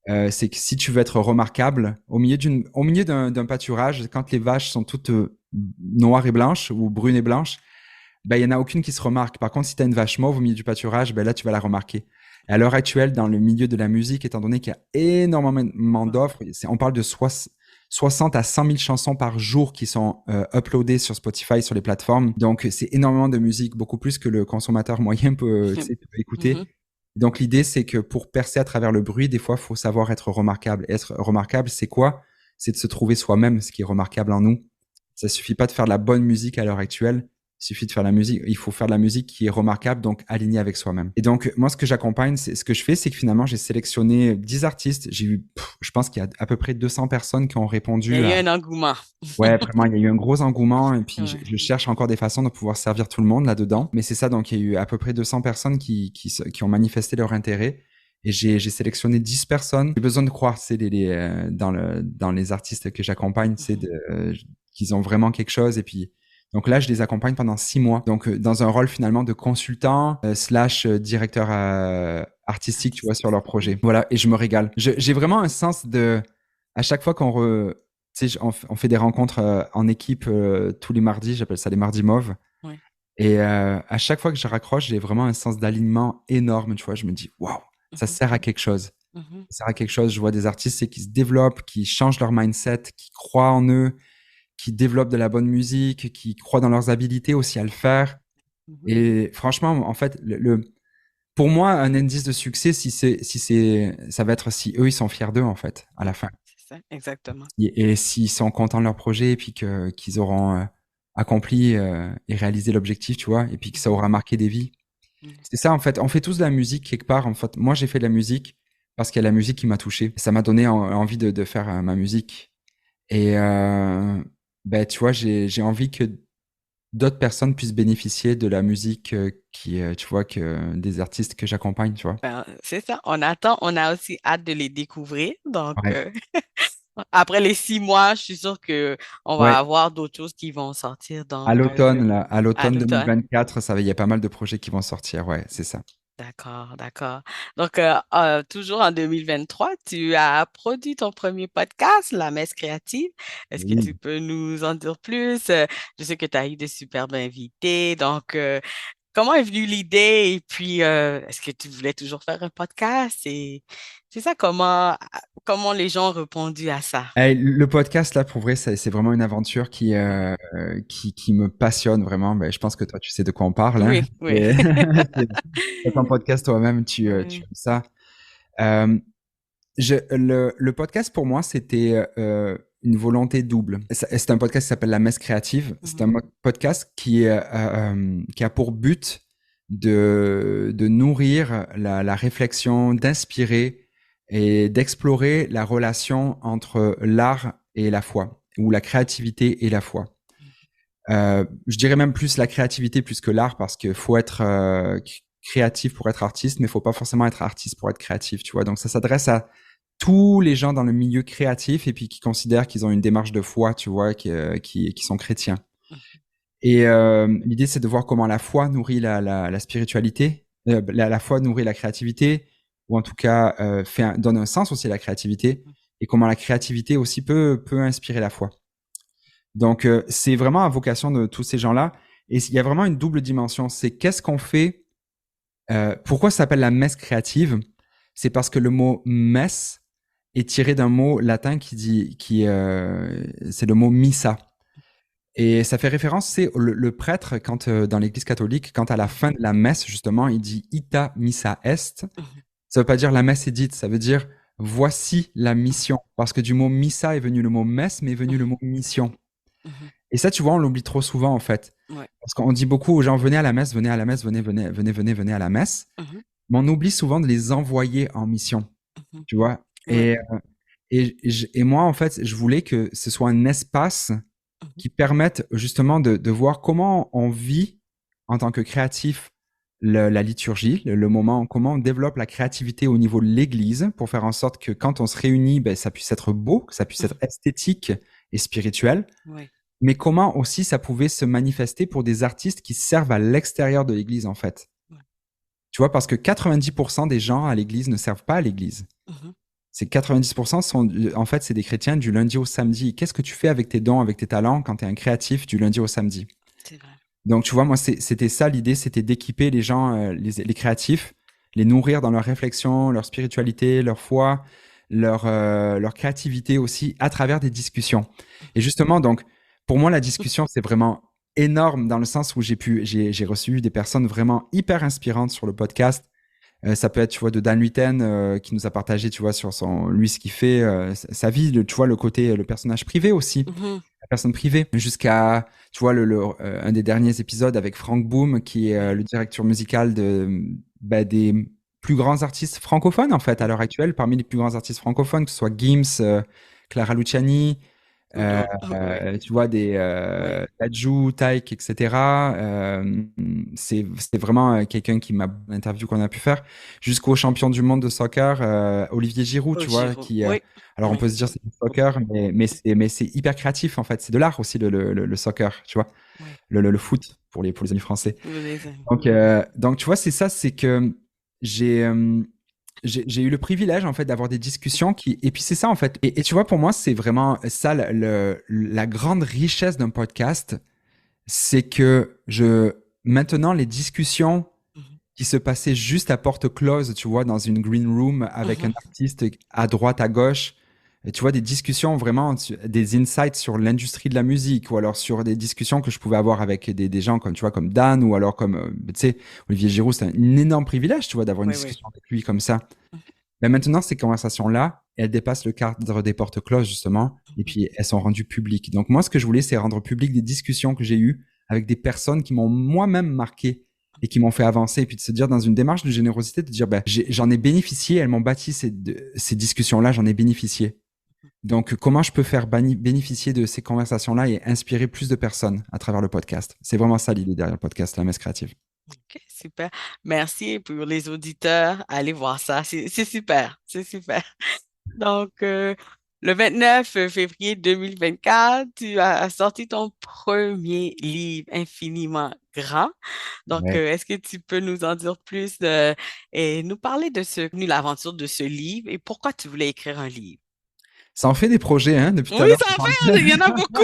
C'est que si tu veux être remarquable, au milieu d'un pâturage, quand les vaches sont toutes noires et blanches ou brunes et blanches, ben, il y en a aucune qui se remarque. Par contre, si tu as une vache mauve au milieu du pâturage, ben là, tu vas la remarquer. Et à l'heure actuelle, dans le milieu de la musique, étant donné qu'il y a énormément d'offres, on parle de 60 à 100 000 chansons par jour qui sont uploadées sur Spotify, sur les plateformes. Donc, c'est énormément de musique, beaucoup plus que le consommateur moyen peut écouter. Donc, l'idée, c'est que pour percer à travers le bruit, des fois, il faut savoir être remarquable. Et être remarquable, c'est quoi? C'est de se trouver soi-même, ce qui est remarquable en nous. Ça suffit pas de faire de la bonne musique à l'heure actuelle. Il suffit de faire de la musique. Il faut faire de la musique qui est remarquable, donc alignée avec soi-même. Et donc, moi, ce que j'accompagne, ce que je fais, c'est que finalement, j'ai sélectionné 10 artistes. J'ai eu, je pense qu'il y a à peu près 200 personnes qui ont répondu. Il y a eu un engouement. Ouais, vraiment, il y a eu un gros engouement. Et puis, Ouais. je cherche encore des façons de pouvoir servir tout le monde là-dedans. Mais c'est ça, donc il y a eu à peu près 200 personnes qui ont manifesté leur intérêt. Et j'ai sélectionné 10 personnes. J'ai besoin de croire, c'est dans les artistes que j'accompagne, c'est qu'ils ont vraiment quelque chose. Et puis, donc là, je les accompagne pendant 6 mois. Donc, dans un rôle finalement de consultant slash directeur artistique, tu vois, sur leur projet. Voilà, et je me régale. J'ai vraiment un sens à chaque fois tu sais, on fait des rencontres en équipe tous les mardis, j'appelle ça les mardis mauves. Ouais. Et à chaque fois que je raccroche, j'ai vraiment un sens d'alignement énorme, tu vois. Je me dis, waouh, ça sert à quelque chose. Ça sert à quelque chose. Je vois des artistes qui se développent, qui changent leur mindset, qui croient en eux, qui développent de la bonne musique, qui croient dans leurs habilités aussi à le faire. Et franchement, en fait, pour moi, un indice de succès, ça va être si eux, ils sont fiers d'eux, en fait, à la fin. C'est ça, exactement. Et s'ils sont contents de leur projet, et puis qu'ils auront accompli et réalisé l'objectif, tu vois, et puis que ça aura marqué des vies. C'est ça, en fait. On fait tous de la musique quelque part. En fait, moi, j'ai fait de la musique parce qu'il y a la musique qui m'a touché. Ça m'a donné envie de faire ma musique. Et ben, tu vois, j'ai envie que d'autres personnes puissent bénéficier de la musique tu vois, des artistes que j'accompagne, tu vois. Ben, c'est ça. On attend, on a aussi hâte de les découvrir. Donc, Ouais. après les 6 mois, je suis sûre que on va Ouais. avoir d'autres choses qui vont sortir. À Donc, l'automne, là, à à l'automne l'automne. 2024, il y a pas mal de projets qui vont sortir. Ouais, c'est ça. D'accord, d'accord. Donc, toujours en 2023, tu as produit ton premier podcast, La Messe créative. Est-ce que tu Oui. peux nous en dire plus? Je sais que tu as eu de superbes invités. Donc, comment est venue l'idée? Et puis, est-ce que tu voulais toujours faire un podcast? Et c'est ça, comment les gens ont répondu à ça? Eh, le podcast, là, pour vrai, c'est vraiment une aventure qui me passionne vraiment. Ben, je pense que toi, tu sais de quoi on parle, hein. Oui, oui. Et fais ton podcast toi-même, tu Oui. aimes ça. Euh, le podcast, pour moi, c'était une volonté double. C'est un podcast qui s'appelle La Messe créative. C'est un podcast qui a pour but de nourrir la réflexion, d'inspirer et d'explorer la relation entre l'art et la foi, ou la créativité et la foi. Je dirais même plus la créativité plus que l'art, parce qu'il faut être créatif pour être artiste, mais il faut pas forcément être artiste pour être créatif, tu vois. Donc ça s'adresse à tous les gens dans le milieu créatif et puis qui considèrent qu'ils ont une démarche de foi, tu vois, qui sont chrétiens. Et l'idée, c'est de voir comment la foi nourrit la spiritualité, la foi nourrit la créativité, ou en tout cas donne un sens aussi à la créativité, et comment la créativité aussi peut inspirer la foi. Donc, c'est vraiment à vocation de tous ces gens-là. Et il y a vraiment une double dimension. C'est qu'est-ce qu'on fait pourquoi ça s'appelle la messe créative? c'est parce que le mot messe est tiré d'un mot latin c'est le mot missa. Et ça fait référence, c'est le prêtre, quand dans l'Église catholique, quand à la fin de la messe, justement, il dit ita missa est. Mhm. Ça veut pas dire la messe est dite, ça veut dire voici la mission. Parce que du mot missa est venu le mot messe, mais est venu le Mhm. mot mission. Mhm. Et ça, tu vois, on l'oublie trop souvent, en fait. Ouais. Parce qu'on dit beaucoup aux gens, venez à la messe, venez à la messe, venez à la messe. Mhm. Mais on oublie souvent de les envoyer en mission, Mhm. tu vois. Ouais. Et moi, en fait, je voulais que ce soit un espace Mhm. qui permette justement de voir comment on vit en tant que créatif la liturgie, le moment, comment on développe la créativité au niveau de l'Église pour faire en sorte que quand on se réunit, ben, ça puisse être beau, que ça puisse être Mhm. esthétique et spirituel, Ouais. mais comment aussi ça pouvait se manifester pour des artistes qui servent à l'extérieur de l'Église, en fait. Ouais. Tu vois, parce que 90% des gens à l'Église ne servent pas à l'Église. Mhm. C'est 90% sont, en fait, c'est des chrétiens du lundi au samedi. Qu'est-ce que tu fais avec tes dons, avec tes talents quand tu es un créatif du lundi au samedi? C'est vrai. Donc, tu vois, moi, c'était ça l'idée, c'était d'équiper les gens, les créatifs, les nourrir dans leur réflexion, leur spiritualité, leur foi, leur créativité aussi, à travers des discussions. Et justement, donc, pour moi, la discussion, c'est vraiment énorme dans le sens où j'ai reçu des personnes vraiment hyper inspirantes sur le podcast. Ça peut être, tu vois, de Dan Luyten qui nous a partagé, tu vois, sur lui, ce qu'il fait, sa vie, tu vois, le côté, le personnage privé aussi, Mhm. la personne privée, jusqu'à, tu vois, un des derniers épisodes avec Frank Boom, qui est Ouais. le directeur musical des plus grands artistes francophones, en fait, à l'heure actuelle, parmi les plus grands artistes francophones, que ce soit Gims, Clara Luciani, Ouais. tu vois, Ouais. Dadju, Taïk, etc. C'est vraiment quelqu'un qui m'a l'interview qu'on a pu faire, jusqu'au champion du monde de soccer, Olivier Giroud, Oh, tu vois, Giro. qui, Oui. alors on Oui. peut se dire c'est du soccer, mais c'est hyper créatif en fait. C'est de l'art aussi le soccer, tu vois, Oui. le foot pour les amis français. Vous les aimez. Donc tu vois, c'est ça, c'est que j'ai euh, j'ai eu le privilège en fait d'avoir des discussions et puis c'est ça en fait. Et tu vois, pour moi, c'est vraiment ça la grande richesse d'un podcast, c'est que maintenant les discussions Mhm. qui se passaient juste à porte close, tu vois, dans une green room avec un Mhm. artiste à droite, à gauche. Et tu vois, des discussions vraiment, des insights sur l'industrie de la musique, ou alors sur des discussions que je pouvais avoir avec des gens comme, tu vois, comme Dan, ou alors comme, tu sais, Olivier Giroud, c'est un énorme privilège, tu vois, d'avoir une Oui, oui. discussion avec lui comme ça. Mhm. Mais maintenant, ces conversations-là, elles dépassent le cadre des portes closes, justement, et Mhm. puis elles sont rendues publiques. Donc moi, ce que je voulais, c'est rendre public des discussions que j'ai eues avec des personnes qui m'ont moi-même marqué et qui m'ont fait avancer, et puis de se dire dans une démarche de générosité, de dire, ben, j'en ai bénéficié, elles m'ont bâti ces discussions-là, j'en ai bénéficié. Donc, comment je peux faire bénéficier de ces conversations-là et inspirer plus de personnes à travers le podcast? C'est vraiment ça l'idée derrière le podcast, la messe créative. OK, super. Merci pour les auditeurs. Allez voir ça. C'est super. C'est super. Donc, le 29 février 2024, tu as sorti ton premier livre, Infiniment grand. Donc, Ouais. est-ce que tu peux nous en dire plus et nous parler de l'aventure de ce livre et pourquoi tu voulais écrire un livre? Ça en fait des projets, hein, depuis tout à Oui, l'heure. ça en fait, il y en a beaucoup.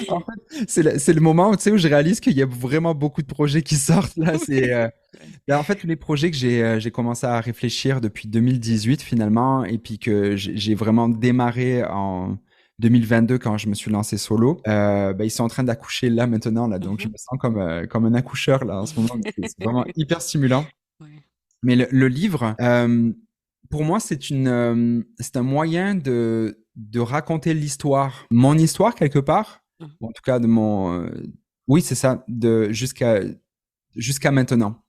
En fait, c'est le moment où, tu sais, où je réalise qu'il y a vraiment beaucoup de projets qui sortent là. En fait, tous les projets que j'ai commencé à réfléchir depuis 2018 finalement, et puis que j'ai vraiment démarré en 2022 quand je me suis lancé solo, ils sont en train d'accoucher là maintenant là. Donc je Mhm, me sens comme un accoucheur là en ce moment. C'est vraiment hyper stimulant. ouais, Mais le livre, pour moi, c'est un moyen de raconter l'histoire, mon histoire quelque part, mhm, ou en tout cas de oui, c'est ça, jusqu'à maintenant.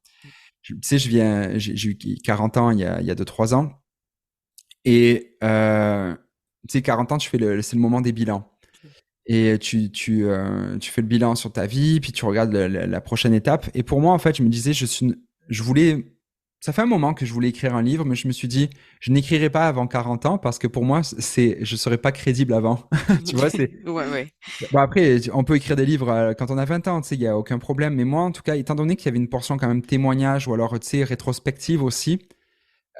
Tu sais, j'ai eu 40 ans il y a 2-3 ans, et tu sais, 40 ans, c'est le moment des bilans. Et tu fais le bilan sur ta vie, puis tu regardes la prochaine étape. Et pour moi, en fait, je me disais, je voulais, ça fait un moment que je voulais écrire un livre, mais je me suis dit, je n'écrirai pas avant 40 ans parce que pour moi, je serais pas crédible avant. Tu vois, ouais, ouais. bon après, on peut écrire des livres quand on a 20 ans, tu sais, il y a aucun problème. Mais moi, en tout cas, étant donné qu'il y avait une portion quand même témoignage ou alors, tu sais, rétrospective aussi,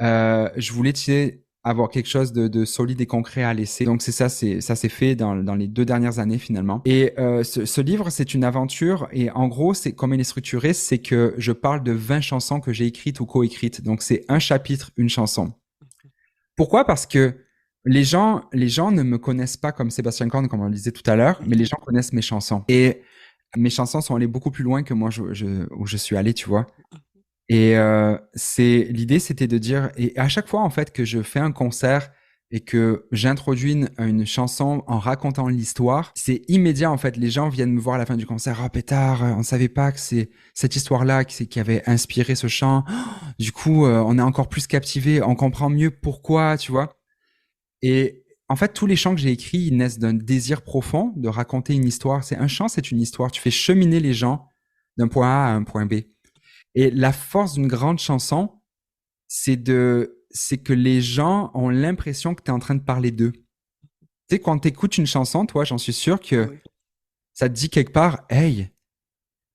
je voulais, tu sais, avoir quelque chose de solide et concret à laisser. Donc ça s'est fait dans les 2 dernières années finalement. Et ce livre, c'est une aventure et en gros, c'est comme il est structuré, c'est que je parle de 20 chansons que j'ai écrites ou coécrites. Donc c'est un chapitre, une chanson. Pourquoi? Parce que les gens ne me connaissent pas comme Sébastien Korn, comme on le disait tout à l'heure, mais les gens connaissent mes chansons. Et mes chansons sont allées beaucoup plus loin que moi où je suis allé, tu vois. Et l'idée, c'était de dire, et à chaque fois en fait que je fais un concert et que j'introduis une chanson en racontant l'histoire, c'est immédiat en fait. Les gens viennent me voir à la fin du concert, ah pétard, on savait pas que c'est cette histoire-là qui avait inspiré ce chant. Du coup, on est encore plus captivé, on comprend mieux pourquoi, tu vois. Et en fait, tous les chants que j'ai écrits, ils naissent d'un désir profond de raconter une histoire. C'est un chant, c'est une histoire. Tu fais cheminer les gens d'un point A à un point B. Et la force d'une grande chanson, c'est que les gens ont l'impression que tu es en train de parler d'eux. Tu sais, quand tu écoutes une chanson, toi, j'en suis sûr que Oui, ça te dit quelque part, hey,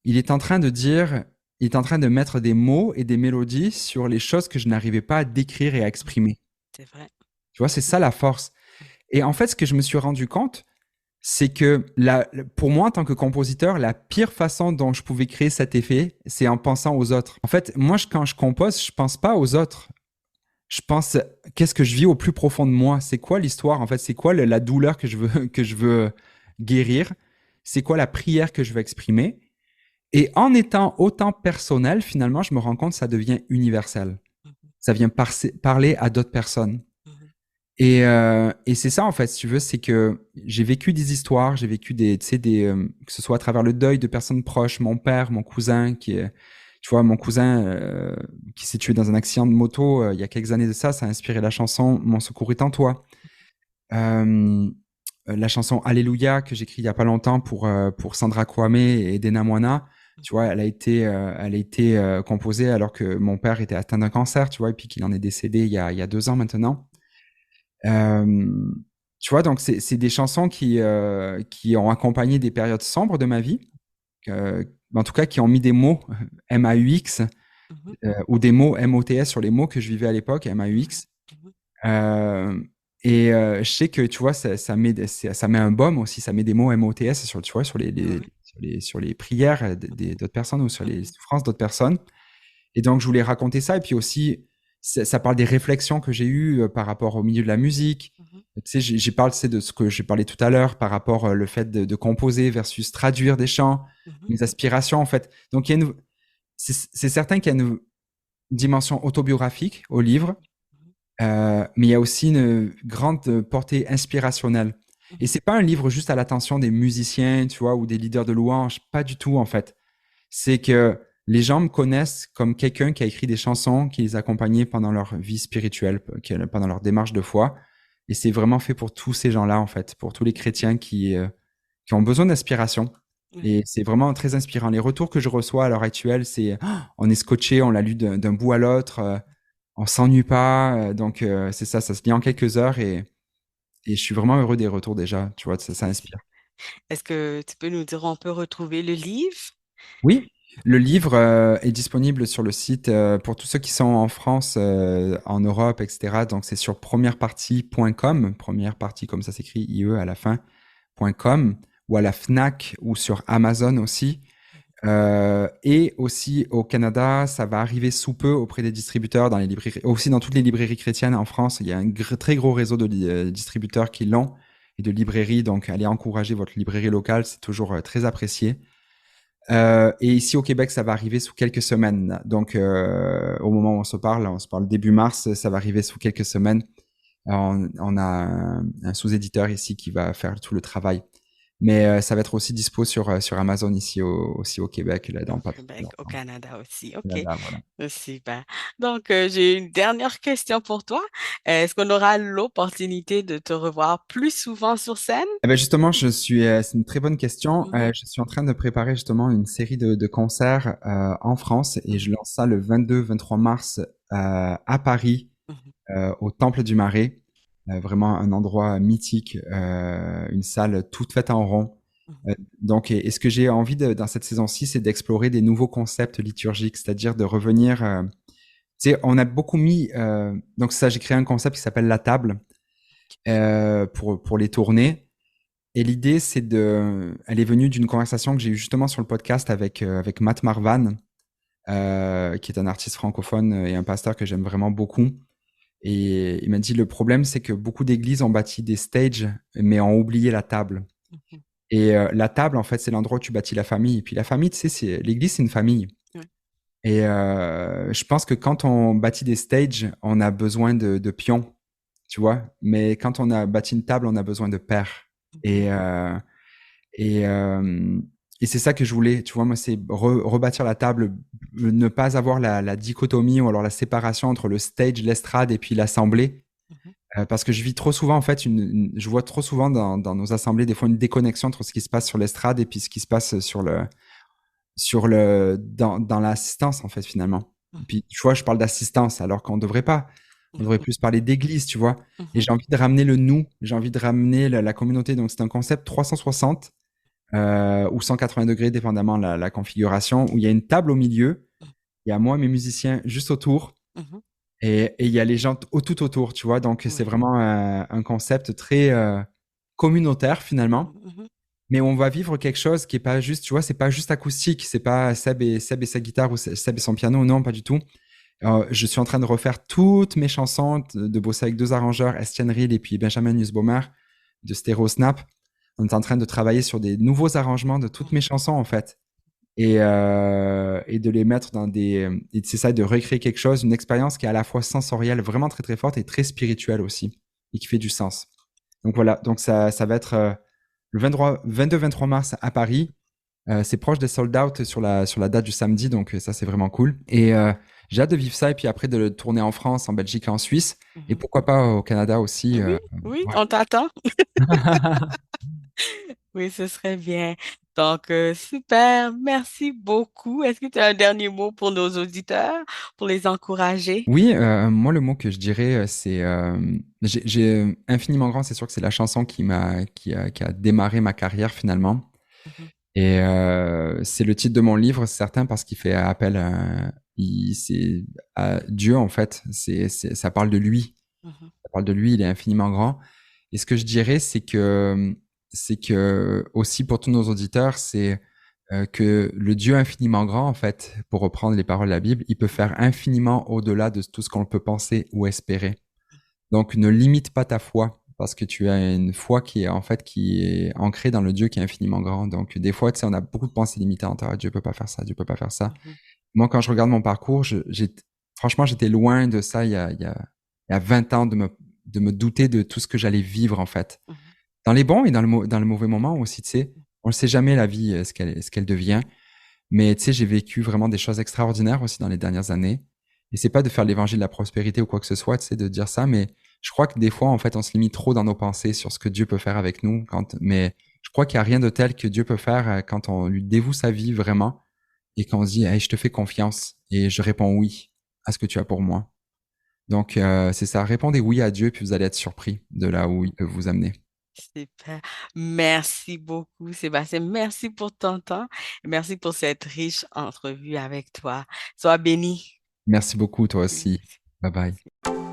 il est en train de dire, il est en train de mettre des mots et des mélodies sur les choses que je n'arrivais pas à décrire et à exprimer. c'est vrai. Tu vois, c'est ça la force. Et en fait, ce que je me suis rendu compte, c'est que pour moi, en tant que compositeur, la pire façon dont je pouvais créer cet effet, c'est en pensant aux autres. En fait, moi, quand je compose, je pense pas aux autres. Je pense, qu'est-ce que je vis au plus profond de moi? C'est quoi l'histoire? En fait, c'est quoi la douleur que je veux, que je veux guérir? C'est quoi la prière que je veux exprimer? Et en étant autant personnel, finalement, je me rends compte que ça devient universel. Ça vient parler à d'autres personnes. Et c'est ça, en fait, si tu veux, c'est que j'ai vécu des histoires, j'ai vécu tu sais, que ce soit à travers le deuil de personnes proches, mon père, mon cousin, tu vois, mon cousin qui s'est tué dans un accident de moto il y a quelques années de ça, ça a inspiré la chanson Mon secours est en toi. La chanson Alléluia que j'écris il y a pas longtemps pour Sandra Kwame et Dena Moana, tu vois, elle a été composée alors que mon père était atteint d'un cancer, tu vois, et puis qu'il en est décédé il y a 2 ans maintenant. Euh, Tu vois, donc c'est des chansons qui ont accompagné des périodes sombres de ma vie, euh, en tout cas qui ont mis des mots MAUX ou des mots MOTS sur les mots que je vivais à l'époque, MAUX. Euh, je sais que, tu vois, ça met un baume aussi, ça met des mots MOTS sur, tu vois, sur les prières d'autres personnes ou sur les souffrances d'autres personnes. Et donc, je voulais raconter ça. Et puis aussi, ça parle des réflexions que j'ai eues par rapport au milieu de la musique. Tu sais, j'y parle, c'est de ce que j'ai parlé tout à l'heure par rapport le fait de composer versus traduire des chants, mes aspirations, en fait. Donc, c'est certain qu'il y a une dimension autobiographique au livre, mais il y a aussi une grande portée inspirationnelle. Et c'est pas un livre juste à l'attention des musiciens, tu vois, ou des leaders de louanges, pas du tout, en fait. C'est que les gens me connaissent comme quelqu'un qui a écrit des chansons, qui les accompagnait pendant leur vie spirituelle, pendant leur démarche de foi. Et c'est vraiment fait pour tous ces gens-là, en fait, pour tous les chrétiens qui ont besoin d'inspiration. Et c'est vraiment très inspirant. Les retours que je reçois à l'heure actuelle, c'est on est scotché, on l'a lu d'un bout à l'autre, on s'ennuie pas. Donc c'est ça, ça se lit en quelques heures et je suis vraiment heureux des retours déjà. Tu vois, ça inspire. Est-ce que tu peux nous dire où on peut retrouver le livre? Oui, le livre est disponible sur le site pour tous ceux qui sont en France, en Europe, etc. Donc c'est sur premièrepartie.com, première partie comme ça s'écrit IE à la fin.com, ou à la Fnac ou sur Amazon aussi. Et aussi au Canada, ça va arriver sous peu auprès des distributeurs dans les librairies, aussi dans toutes les librairies chrétiennes en France. Il y a un très gros réseau de distributeurs qui l'ont et de librairies. Donc allez encourager votre librairie locale, c'est toujours très apprécié. Et ici au Québec, ça va arriver sous quelques semaines. Donc, au moment où on se parle début mars, ça va arriver sous quelques semaines. On a un sous-éditeur ici qui va faire tout le travail. Mais ça va être aussi dispo sur Amazon ici aussi au Québec, là, Au dans pas Québec, au longtemps. Canada aussi. OK. Voilà, voilà. Super. Donc, j'ai une dernière question pour toi. Est-ce qu'on aura l'opportunité de te revoir plus souvent sur scène? Eh ben justement, c'est une très bonne question. Mhm, Je suis en train de préparer justement une série de concerts en France et je mhm, lance ça le 22-23 mars à Paris mhm, au Temple du Marais, vraiment un endroit mythique, une salle toute faite en rond. mhm, Donc, et ce que j'ai envie dans cette saison-ci, c'est d'explorer des nouveaux concepts liturgiques, c'est-à-dire de revenir sais, on a beaucoup mis, donc ça, j'ai créé un concept qui s'appelle la table pour les tournées. Et l'idée, elle est venue d'une conversation que j'ai eue justement sur le podcast avec Matt Marvan, qui est un artiste francophone et un pasteur que j'aime vraiment beaucoup. Et il m'a dit, le problème, c'est que beaucoup d'églises ont bâti des stages, mais ont oublié la table. Mhm. Et la table, en fait, c'est l'endroit où tu bâtis la famille. Et puis la famille, tu sais, l'église, c'est une famille. Ouais. Et je pense que quand on bâtit des stages, on a besoin de pions, tu vois. Mais quand on a bâti une table, on a besoin de pairs. Mhm. Et, et c'est ça que je voulais, tu vois, moi, c'est rebâtir la table, ne pas avoir la dichotomie ou alors la séparation entre le stage, l'estrade et puis l'assemblée. Mhm. Parce que je vis trop souvent, en fait, je vois trop souvent dans nos assemblées, des fois, une déconnexion entre ce qui se passe sur l'estrade et puis ce qui se passe dans l'assistance, en fait, finalement. Et Mhm. puis, tu vois, je parle d'assistance alors qu'on devrait pas. On devrait Mhm. plus parler d'église, tu vois. Et Mhm. j'ai envie de ramener le nous, j'ai envie de ramener la communauté. Donc, c'est un concept 360 ou 180 degrés, dépendamment la configuration, où il y a une table au milieu, il y a moi et mes musiciens juste autour, Mhm. et il y a les gens tout autour, tu vois. Donc, c'est Oui. vraiment un concept très communautaire, finalement. Mhm. Mais on va vivre quelque chose qui est pas juste, tu vois, c'est pas juste acoustique, c'est pas Seb et sa guitare ou Seb et son piano, non, pas du tout. Je suis en train de refaire toutes mes chansons, de bosser avec deux arrangeurs, Estienne Ril et puis Benjamin Nussbaumer de Stereo Snap. On est en train de travailler sur des nouveaux arrangements de toutes mes chansons, en fait. Et de les mettre et c'est ça, de recréer quelque chose, une expérience qui est à la fois sensorielle, vraiment très très forte et très spirituelle aussi, et qui fait du sens. Donc voilà, donc ça va être le 22-23 mars à Paris. C'est proche des sold out sur la date du samedi, donc ça c'est vraiment cool. Et j'ai hâte de vivre ça et puis après de le tourner en France, en Belgique et en Suisse. Et Mhm. pourquoi pas au Canada aussi. Oui, oui, Ouais. on t'attend. Oui, ce serait bien. Donc, super, merci beaucoup. Est-ce que tu as un dernier mot pour nos auditeurs, pour les encourager? Oui, moi le mot que je dirais, c'est j'ai infiniment grand. C'est sûr que c'est la chanson qui a démarré ma carrière finalement. Mhm. Et c'est le titre de mon livre, c'est certain, parce qu'il fait appel c'est à Dieu en fait. Ça parle de lui. Mhm. Ça parle de lui. Il est infiniment grand. Et ce que je dirais, c'est que aussi pour tous nos auditeurs, c'est que le Dieu infiniment grand, en fait, pour reprendre les paroles de la Bible, il peut faire infiniment au-delà de tout ce qu'on peut penser ou espérer. Donc, ne limite pas ta foi, parce que tu as une foi qui est ancrée dans le Dieu qui est infiniment grand. Donc, des fois, tu sais, on a beaucoup de pensées limitantes. Ah, Dieu peut pas faire ça, Dieu peut pas faire ça. Mhm. Moi, quand je regarde mon parcours, franchement, j'étais loin de ça il y a 20 ans de me douter de tout ce que j'allais vivre, en fait. Mhm. Dans les bons et dans le mauvais moment aussi, tu sais. On ne sait jamais la vie, ce qu'elle devient. Mais tu sais, j'ai vécu vraiment des choses extraordinaires aussi dans les dernières années. Et c'est pas de faire l'évangile de la prospérité ou quoi que ce soit, tu sais, de dire ça, mais je crois que des fois, en fait, on se limite trop dans nos pensées sur ce que Dieu peut faire avec nous. Mais je crois qu'il y a rien de tel que Dieu peut faire quand on lui dévoue sa vie vraiment et qu'on se dit, hey, je te fais confiance et je réponds oui à ce que tu as pour moi. Donc, c'est ça. Répondez oui à Dieu, puis vous allez être surpris de là où il peut vous amener. Super. Merci beaucoup, Sébastien. Merci pour ton temps et merci pour cette riche entrevue avec toi. Sois béni. Merci beaucoup, toi Oui, aussi. merci. Bye bye. Merci.